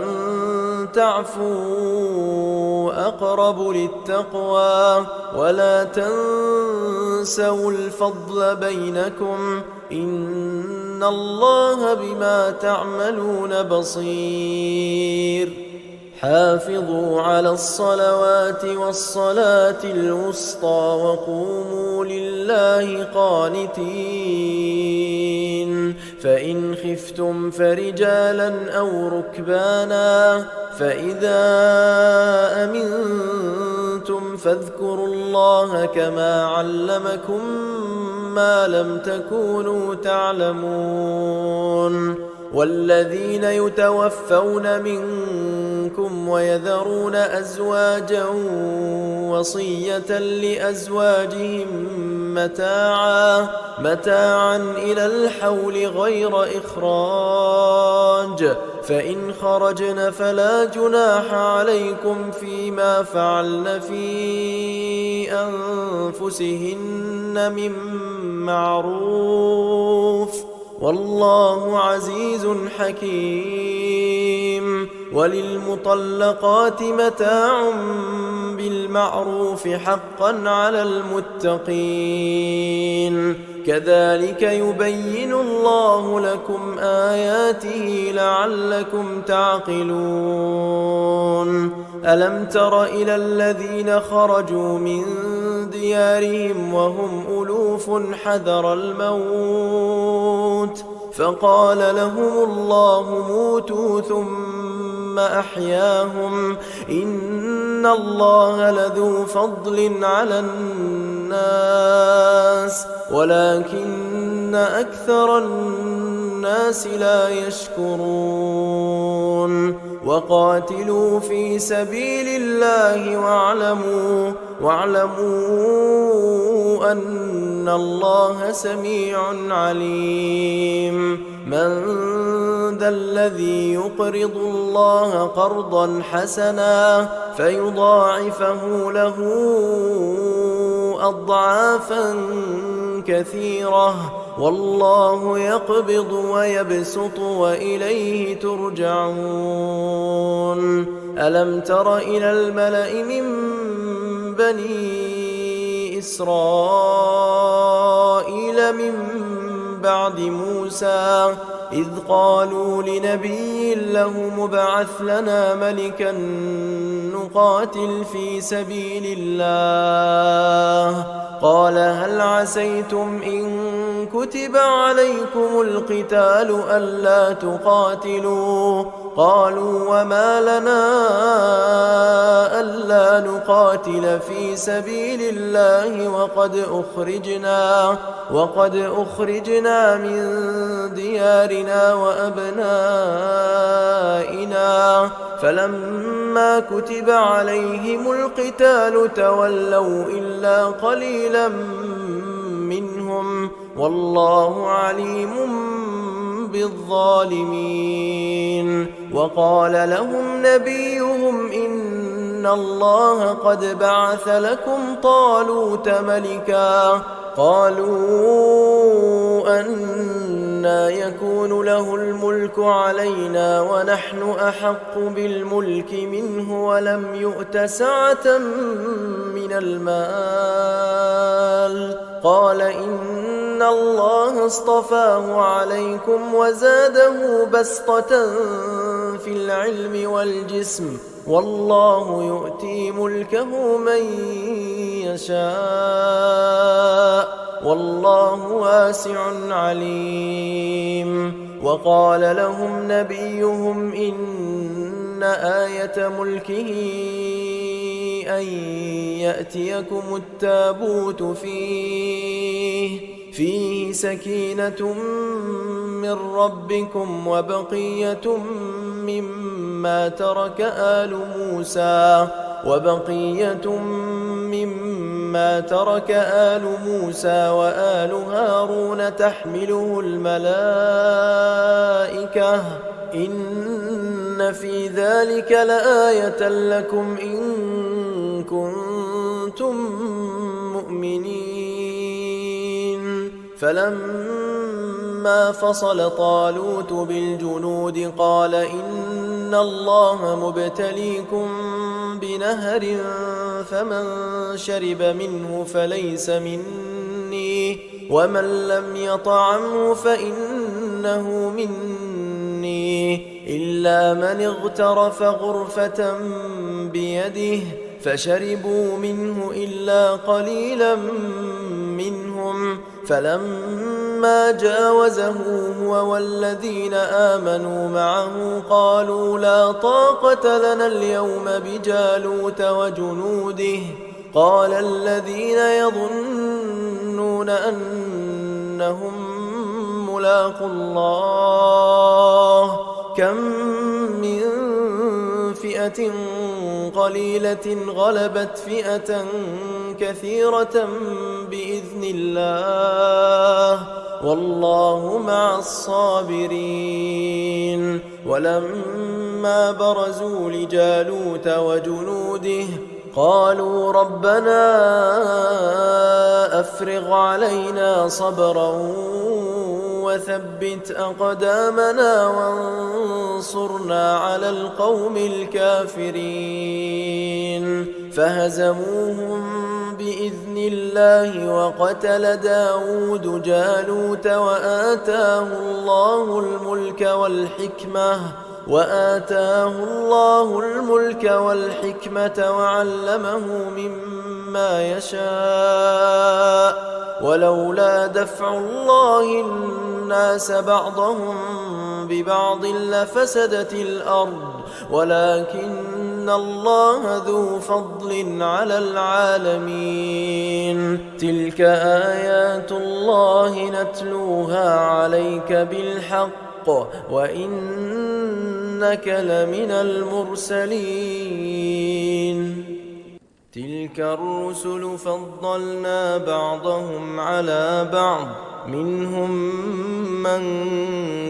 تعفوا أقرب للتقوى، ولا تنسوا الفضل بينكم، إن الله بما تعملون بصير. حافظوا على الصلوات والصلاة الوسطى وقوموا لله قانتين، فإن خفتم فرجالا أو ركبانا فإذا أمنتم فاذكروا الله كما علمكم ما لم تكونوا تعلمون والذين يتوفون منكم ويذرون أزواجا وصية لأزواجهم متاعا إلى الحول غير إخراج فإن خرجن فلا جناح عليكم فيما فعلن في أنفسهن من معروف والله عزيز حكيم وللمطلقات متاع بالمعروف حقا على المتقين كذلك يبين الله لكم آياته لعلكم تعقلون ألم تر إلى الذين خرجوا من ديارهم وهم ألوف حذر الموت فقال لهم الله موتوا ثم أحياهم إن الله لذو فضل على الناس ولكن أكثر الناس لا يشكرون وقاتلوا في سبيل الله واعلموا أن الله سميع عليم من ذا الذي يقرض الله قرضا حسنا فيضاعفه له أضعافا كثيرة والله يقبض ويبسط وإليه ترجعون ألم تر إلى الملأ من بني إسرائيل من بعد موسى إذ قالوا لنبي له مبعث لنا ملكا نقاتل في سبيل الله قال هل عسيتم إن كتب عليكم القتال ألا تقاتلوا قالوا وما لنا ألا نقاتل في سبيل الله وقد أخرجنا من ديارنا وأبنائنا فلما كتب عليهم القتال تولوا إلا قليلا منهم والله عليم بالظالمين وقال لهم نبيهم إن الله قد بعث لكم طالوت ملكا قالوا أنى يكون له الملك علينا ونحن أحق بالملك منه ولم يؤت سعة من المال قال إن الله اصطفاه عليكم وزاده بسطة في العلم والجسم والله يؤتي ملكه من يشاء والله واسع عليم وقال لهم نبيهم إن آية ملكه أن يأتيكم التابوت فيه سكينة من ربكم وبقية مما ترك آل موسى وآل هارون تحمله الملائكة إن في ذلك لآية لكم إن كنتم مؤمنين فلما فصل طالوت بالجنود قال إن الله مبتليكم بنهر فمن شرب منه فليس مني ومن لم يطعمه فإنه مني إلا من اغترف غرفة بيده فشربوا منه إلا قليلا منهم فلما فلما جاوزه هو والذين آمنوا معه قالوا لا طاقة لنا اليوم بجالوت وجنوده قال الذين يظنون أنهم ملاقو الله كم من فئة قليلة غلبت فئة كثيرة بإذن الله والله مع الصابرين ولما برزوا لجالوت وجنوده قالوا ربنا أفرغ علينا صبرا وثبت أقدامنا وانصرنا على القوم الكافرين فهزموهم بإذن الله وقتل داود جالوت وآتاه الله الملك والحكمة وعلمه مما يشاء ولولا دفع الله الناس بعضهم ببعض لفسدت الأرض ولكن الله ذو فضل على العالمين تلك آيات الله نتلوها عليك بالحق وإنك لمن المرسلين تلك الرسل فضلنا بعضهم على بعض منهم من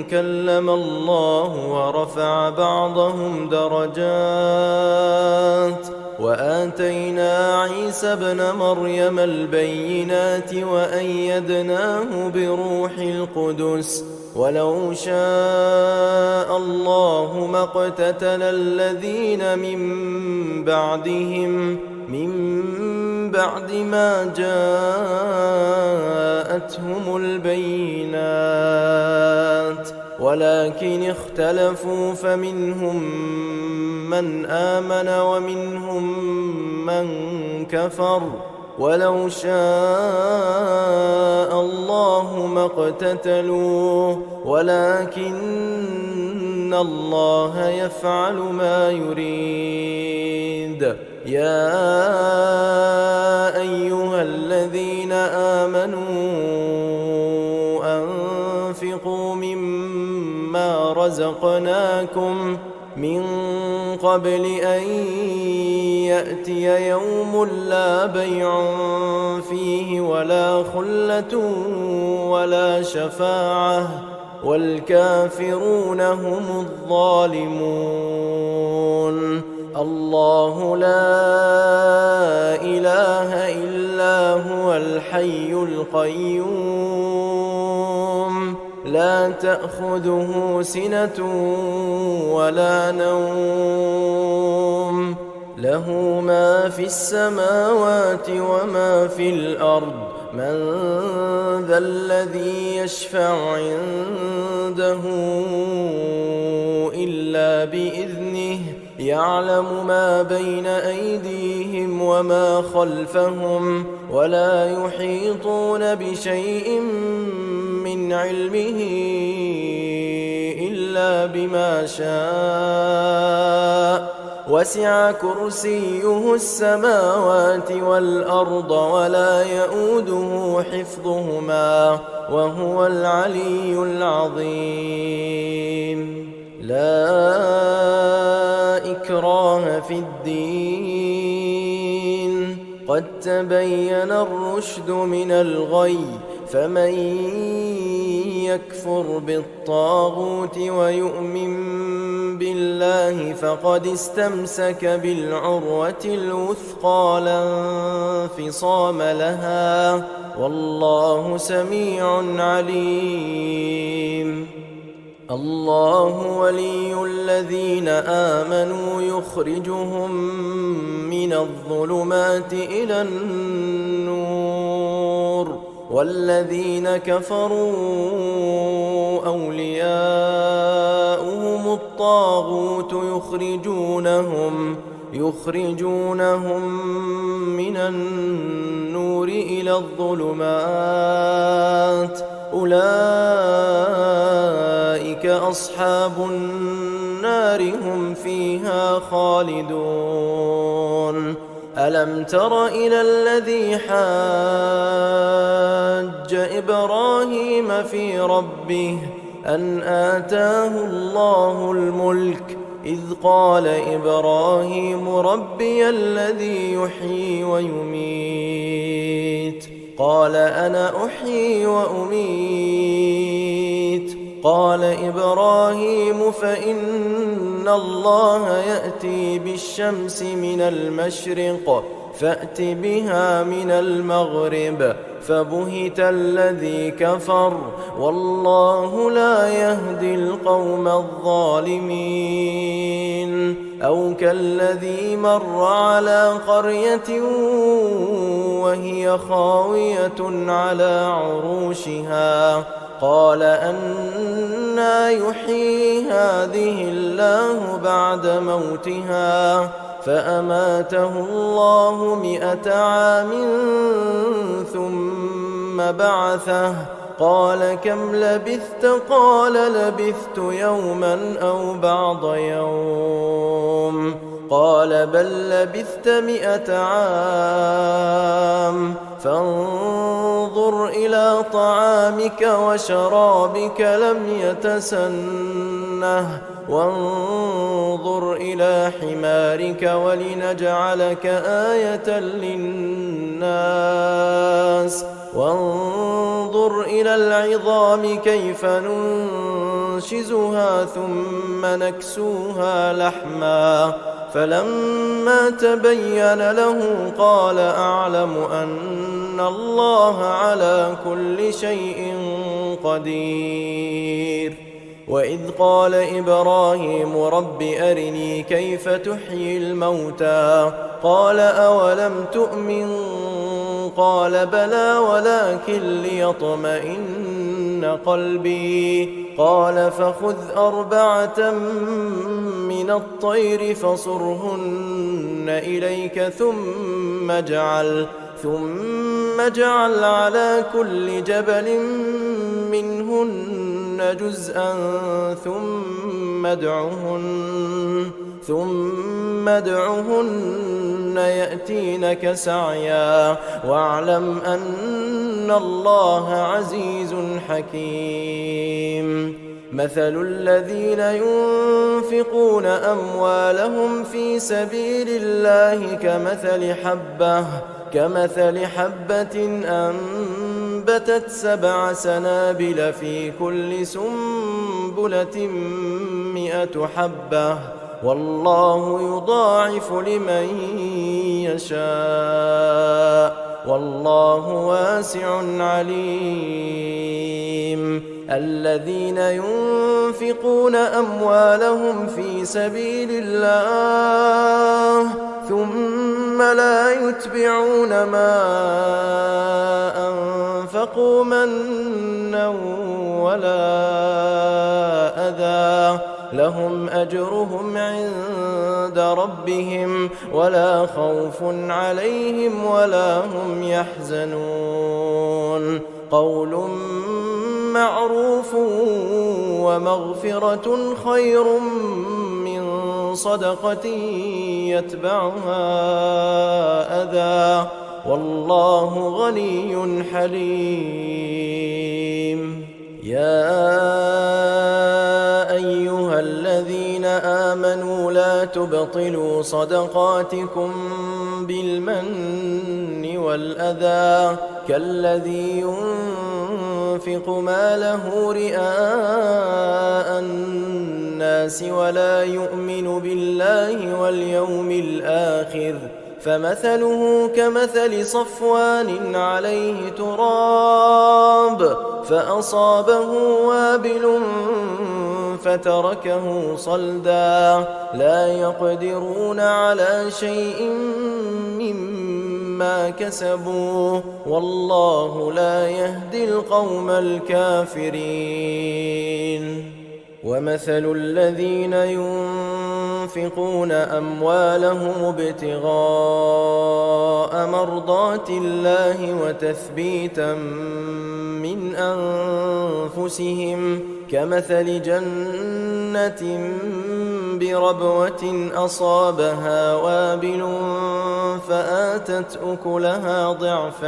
كلم الله ورفع بعضهم درجات وآتينا عيسى ابن مريم البينات وأيدناه بروح القدس ولو شاء الله ما اقتتل الذين من بعد ما جاءتهم البينات ولكن اختلفوا فمنهم من آمن ومنهم من كفر ولو شاء الله ما اقتتلوا ولكن الله يفعل ما يريد يا أيها الذين آمنوا أنفقوا مما رزقناكم من قبل أن يأتي يوم لا بيع فيه ولا خلة ولا شفاعة والكافرون هم الظالمون الله لا إله إلا هو الحي القيوم لا تأخذه سنة ولا نوم له ما في السماوات وما في الأرض من ذا الذي يشفع عنده إلا بإذنه يعلم ما بين أيديهم وما خلفهم ولا يحيطون بشيء من علمه إلا بما شاء وسع كرسيه السماوات والأرض ولا يؤوده حفظهما وهو العلي العظيم لا إكراه في الدين قد تبين الرشد من الغي فمن يكفر بالطاغوت ويؤمن بالله فقد استمسك بالعروة الوثقى لا انفصام لها والله سميع عليم الله ولي الذين آمنوا يخرجهم من الظلمات إلى النور والذين كفروا أولياؤهم الطاغوت يخرجونهم من النور إلى الظلمات أولئك أصحاب النار هم فيها خالدون ألم تر إلى الذي حاج إبراهيم في ربه أن آتاه الله الملك إذ قال إبراهيم ربي الذي يحيي ويميت قال أنا أحيي وأميت قال إبراهيم فإن الله يأتي بالشمس من المشرق فأت بها من المغرب فبهت الذي كفر والله لا يهدي القوم الظالمين أو كالذي مر على قرية وهي خاوية على عروشها قال أنى يحيي هذه الله بعد موتها فأماته الله 100 عام ثم بعثه قال كم لبثت قال لبثت يوما أو بعض يوم قال بل لبثت 100 عام فانظر إلى طعامك وشرابك لم يتسنه وانظر إلى حمارك ولنجعلك آية للناس وانظر إلى العظام كيف ننشزها ثم نكسوها لحما فلما تبين له قال أعلم أن الله على كل شيء قدير وإذ قال إبراهيم رب أرني كيف تحيي الموتى قال أولم تؤمن قال بلى ولكن ليطمئن قلبي قال فخذ 4 من الطير فصرهن إليك ثم اجعل على كل جبل منهن جزءا ثم ادعهن يأتينك سعيا واعلم أن الله عزيز حكيم مثل الذين ينفقون أموالهم في سبيل الله كمثل حبة أنبتت 7 سنابل في كل سنبلة 100 حبة والله يضاعف لمن يشاء والله واسع عليم الذين ينفقون أموالهم في سبيل الله ثم لا يتبعون ما أنفقوا منا ولا أذى لهم أجرهم عند ربهم ولا خوف عليهم ولا هم يحزنون قول معروف ومغفرة خير من صدقة يتبعها أذى والله غني حليم يا أيها الذين آمنوا لا تبطلوا صدقاتكم بالمن والأذى كالذي ينفق ماله رئاء الناس ولا يؤمن بالله واليوم الآخر فمثله كمثل صفوان عليه تراب فأصابه وابل فتركه صلدا لا يقدرون على شيء مما كسبوا والله لا يهدي القوم الكافرين ومثل الذين ينفقون أموالهم ابتغاء مرضات الله وتثبيتا من أنفسهم كمثل جنة بربوة أصابها وابل فآتت أكلها ضعفين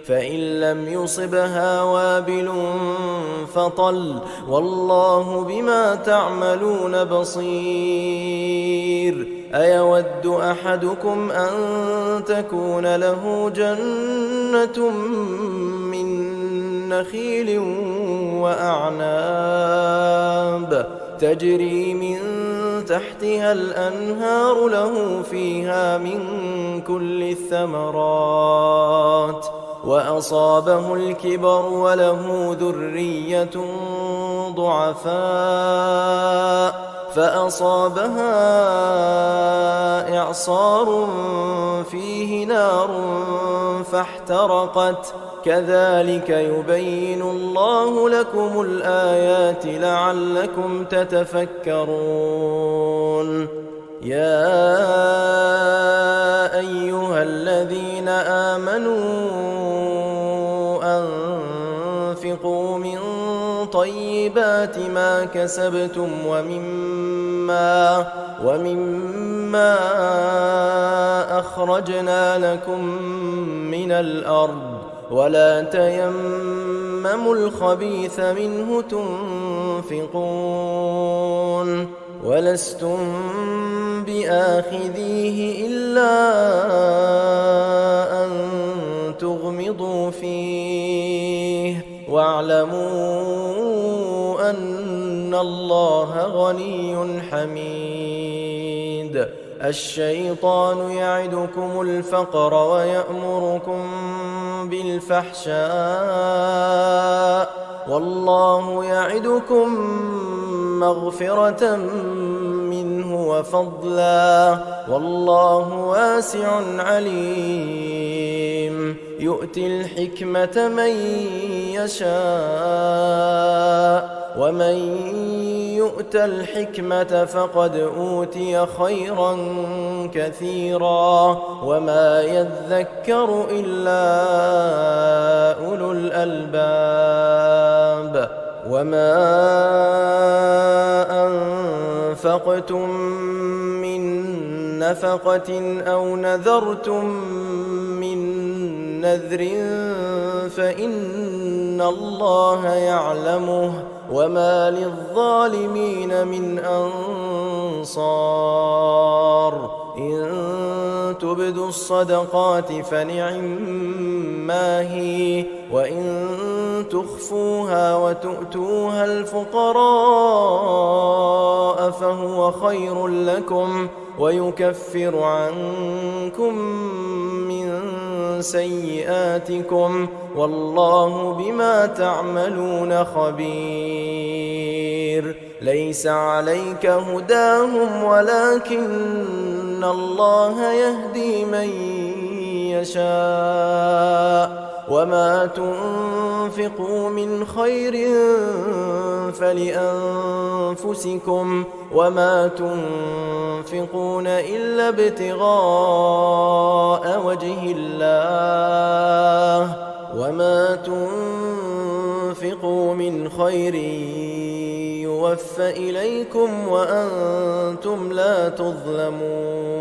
فإن لم يصبها وابل فطل والله بما تعملون بصير أيود أحدكم أن تكون له جنة من نخيل وأعناب تجري من تحتها الأنهار له فيها من كل الثمرات وأصابه الكبر وله ذرية ضعفاء فأصابها إعصار فيه نار فاحترقت كذلك يبين الله لكم الآيات لعلكم تتفكرون يا أيها الذين آمنوا أنفقوا من طيبات ما كسبتم ومما أخرجنا لكم من الأرض ولا تيمموا الخبيث منه تنفقون ولستم بآخذيه إلا أن تغمضوا فيه واعلموا أن الله غني حميد الشيطان يعدكم الفقر ويأمركم بالفحشاء والله يعدكم مغفرة منه وفضلا والله واسع عليم يؤتي الحكمة من يشاء ومن يؤت الحكمة فقد أوتي خيرا كثيرا وما يذكر إلا أولو الألباب وما أنفقتم من نفقة أو نذرتم من نذر فإن الله يعلمه وما للظالمين من أنصار إن تبدوا الصدقات فنعما هي وإن تخفوها وتؤتوها الفقراء فهو خير لكم ويكفر عنكم من سيئاتكم والله بما تعملون خبير ليس عليك هداهم ولكن الله يهدي من يشاء وما تنفقوا من خير فلأنفسكم وما تنفقون إلا ابتغاء وجه الله وما تنفقوا من خير يوفى إليكم وأنتم لا تظلمون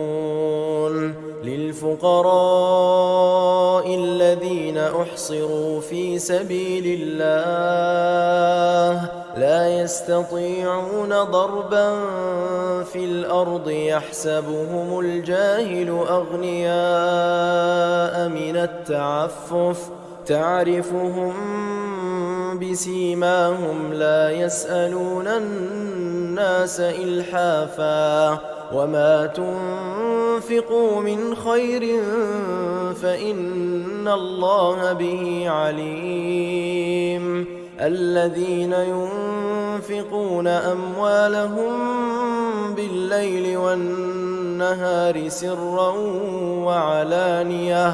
للفقراء الذين أحصروا في سبيل الله لا يستطيعون ضربا في الأرض يحسبهم الجاهل أغنياء من التعفف تعرفهم بسيماهم لا يسألون الناس إلحافا وما تنفقوا من خير فإن الله به عليم الذين ينفقون أموالهم بالليل والنهار سرا وعلانية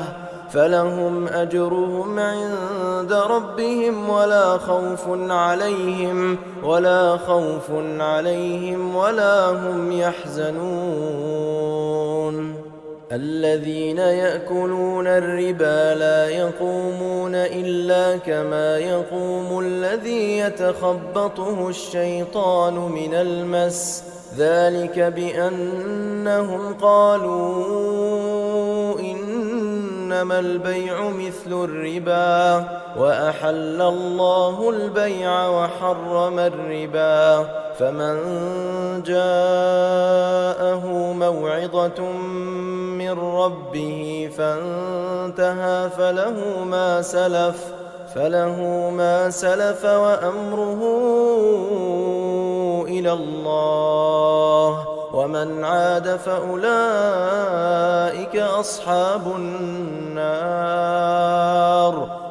فلهم أجرهم عند ربهم ولا خوف عليهم ولا هم يحزنون الذين يأكلون الربا لا يقومون إلا كما يقوم الذي يتخبطه الشيطان من المس، ذلك بأنهم قالوا إنما البيع مثل الربا وأحل الله البيع وحرم الربا، فمن جاءه موعظة من ربه فانتهى فله ما سلف وأمره إلى الله، ومن عاد فأولئك أصحاب النار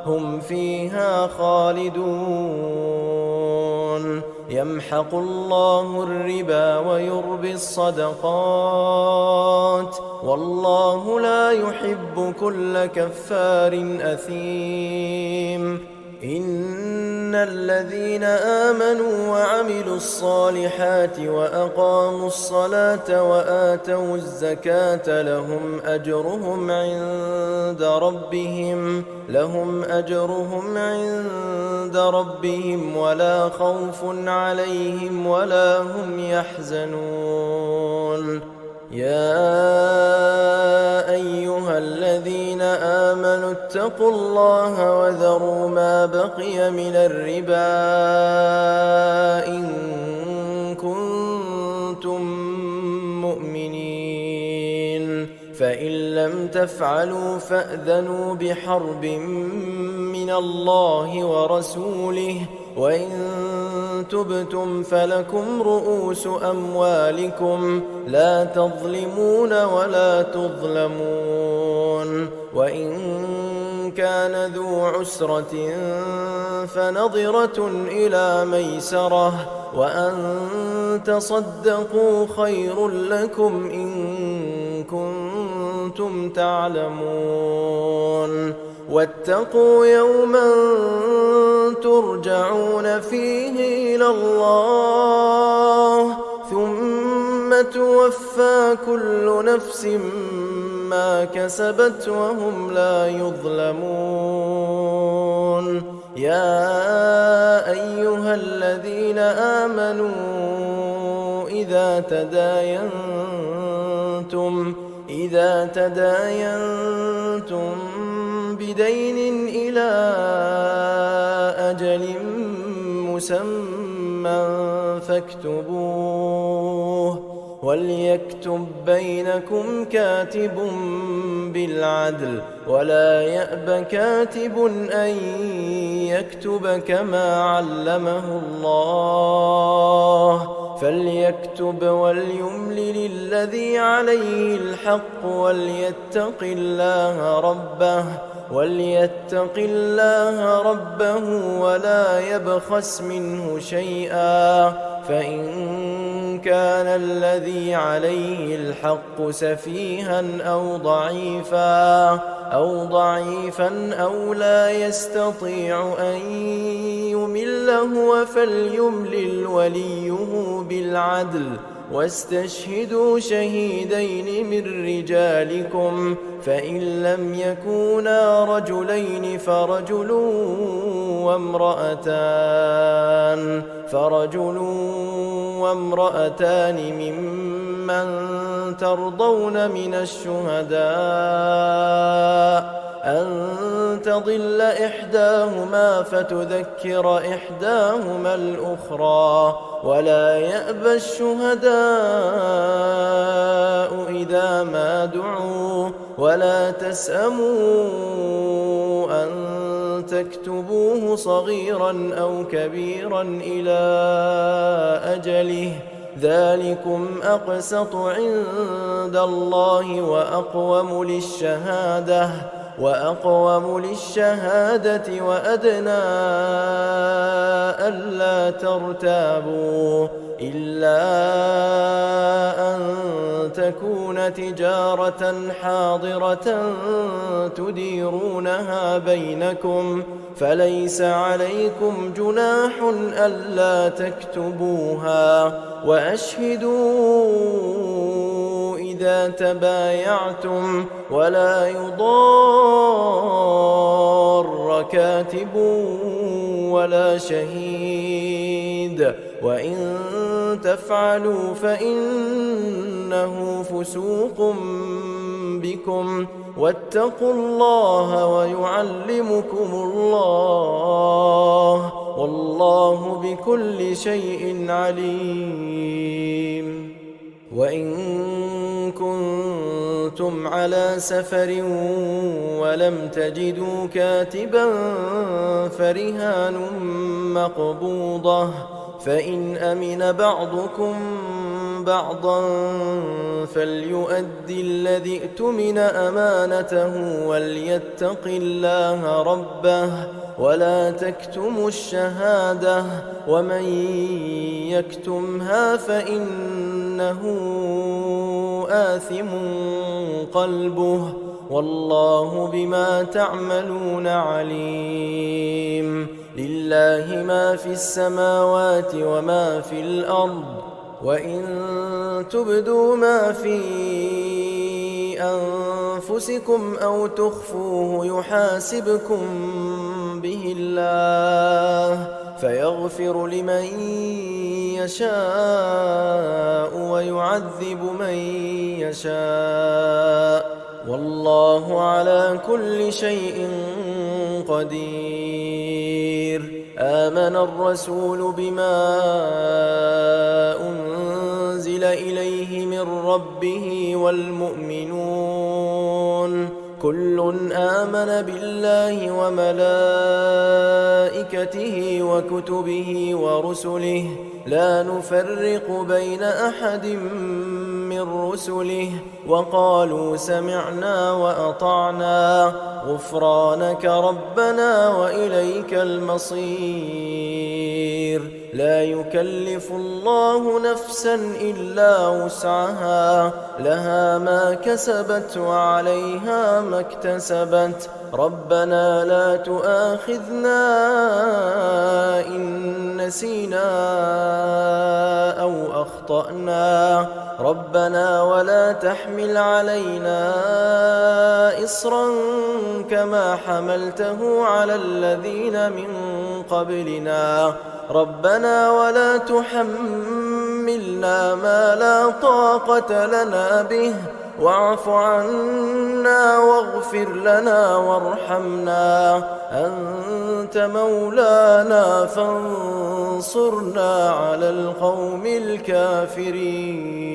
هم فيها خالدون. يمحق الله الربا ويربي الصدقات والله لا يحب كل كفار أثيم. إن الذين آمنوا وعملوا الصالحات وأقاموا الصلاة وآتوا الزكاة لهم أجرهم عند ربهم ولا خوف عليهم ولا هم يحزنون. يا أيها الذين آمنوا اتقوا الله وذروا ما بقي من الربا إن كنتم مؤمنين، فإن لم تفعلوا فأذنوا بحرب من الله ورسوله، وإن تبتم فلكم رؤوس أموالكم لا تظلمون ولا تظلمون. وإن كان ذو عسرة فنظرة إلى ميسرة، وأن تصدقوا خير لكم إن كنتم تعلمون. واتقوا يوما ترجعون فيه إلى الله ثم توفى كل نفس ما كسبت وهم لا يظلمون. يا أيها الذين آمنوا إذا تداينتم بدين إلى أجل مسمى فاكتبوه، وليكتب بينكم كاتب بالعدل ولا يأب كاتب أن يكتب كما علمه الله، فليكتب وليملل الذي عليه الحق وليتق الله ربه ولا يبخس منه شيئا، فإن كان الذي عليه الحق سفيها أو ضعيفا أو لا يستطيع أن يمل هو فليملل وليه بالعدل، واستشهدوا شهيدين من رجالكم، فإن لم يكونا رجلين فرجل وامرأتان ممن ترضون من الشهداء أن تضل إحداهما فتذكر إحداهما الأخرى، ولا يأبى الشهداء إذا ما دعوا، ولا تسأموا أن تكتبوه صغيرا أو كبيرا إلى أجله، ذلكم أقسط عند الله وأقوم للشهادة وأدنى ألا ترتابوا، إلا أن تكون تجارة حاضرة تديرونها بينكم، فليس عليكم جناح ألا تكتبوها، وأشهدوا إذا تبايعتم ولا يضار كاتب ولا شهيد وإن تفعلوا فإنه فسوق بكم واتقوا الله ويعلمكم الله والله بكل شيء عليم. وإن كنتم على سفر ولم تجدوا كاتبا فرهان مقبوضة فإن أمن بعضكم بعضا فليؤدي الذي اؤتمن أمانته وليتق الله ربه ولا تكتموا الشهادة ومن يكتمها فإنه آثم قلبه والله بما تعملون عليم. لله ما في السماوات وما في الأرض وإن تبدوا ما في أنفسكم أو تخفوه يحاسبكم به الله فيغفر لمن يشاء ويعذب من يشاء والله على كل شيء قدير. آمن الرسول بما أنزل إليه من ربه والمؤمنون كل آمن بالله وملائكته وكتبه ورسله لا نفرق بين أحد من رسله وقالوا سمعنا وأطعنا غفرانك ربنا وإليك المصير. لا يكلف الله نفسا إلا وسعها لها ما كسبت وعليها ما اكتسبت ربنا لا تؤاخذنا إن نسينا أو أخطأنا ربنا ولا تحمل علينا إصرا كما حملته على الذين من قبلنا ربنا ولا تحملنا ما لا طاقة لنا به واعف عنا واغفر لنا وارحمنا أنت مولانا فانصرنا على القوم الكافرين.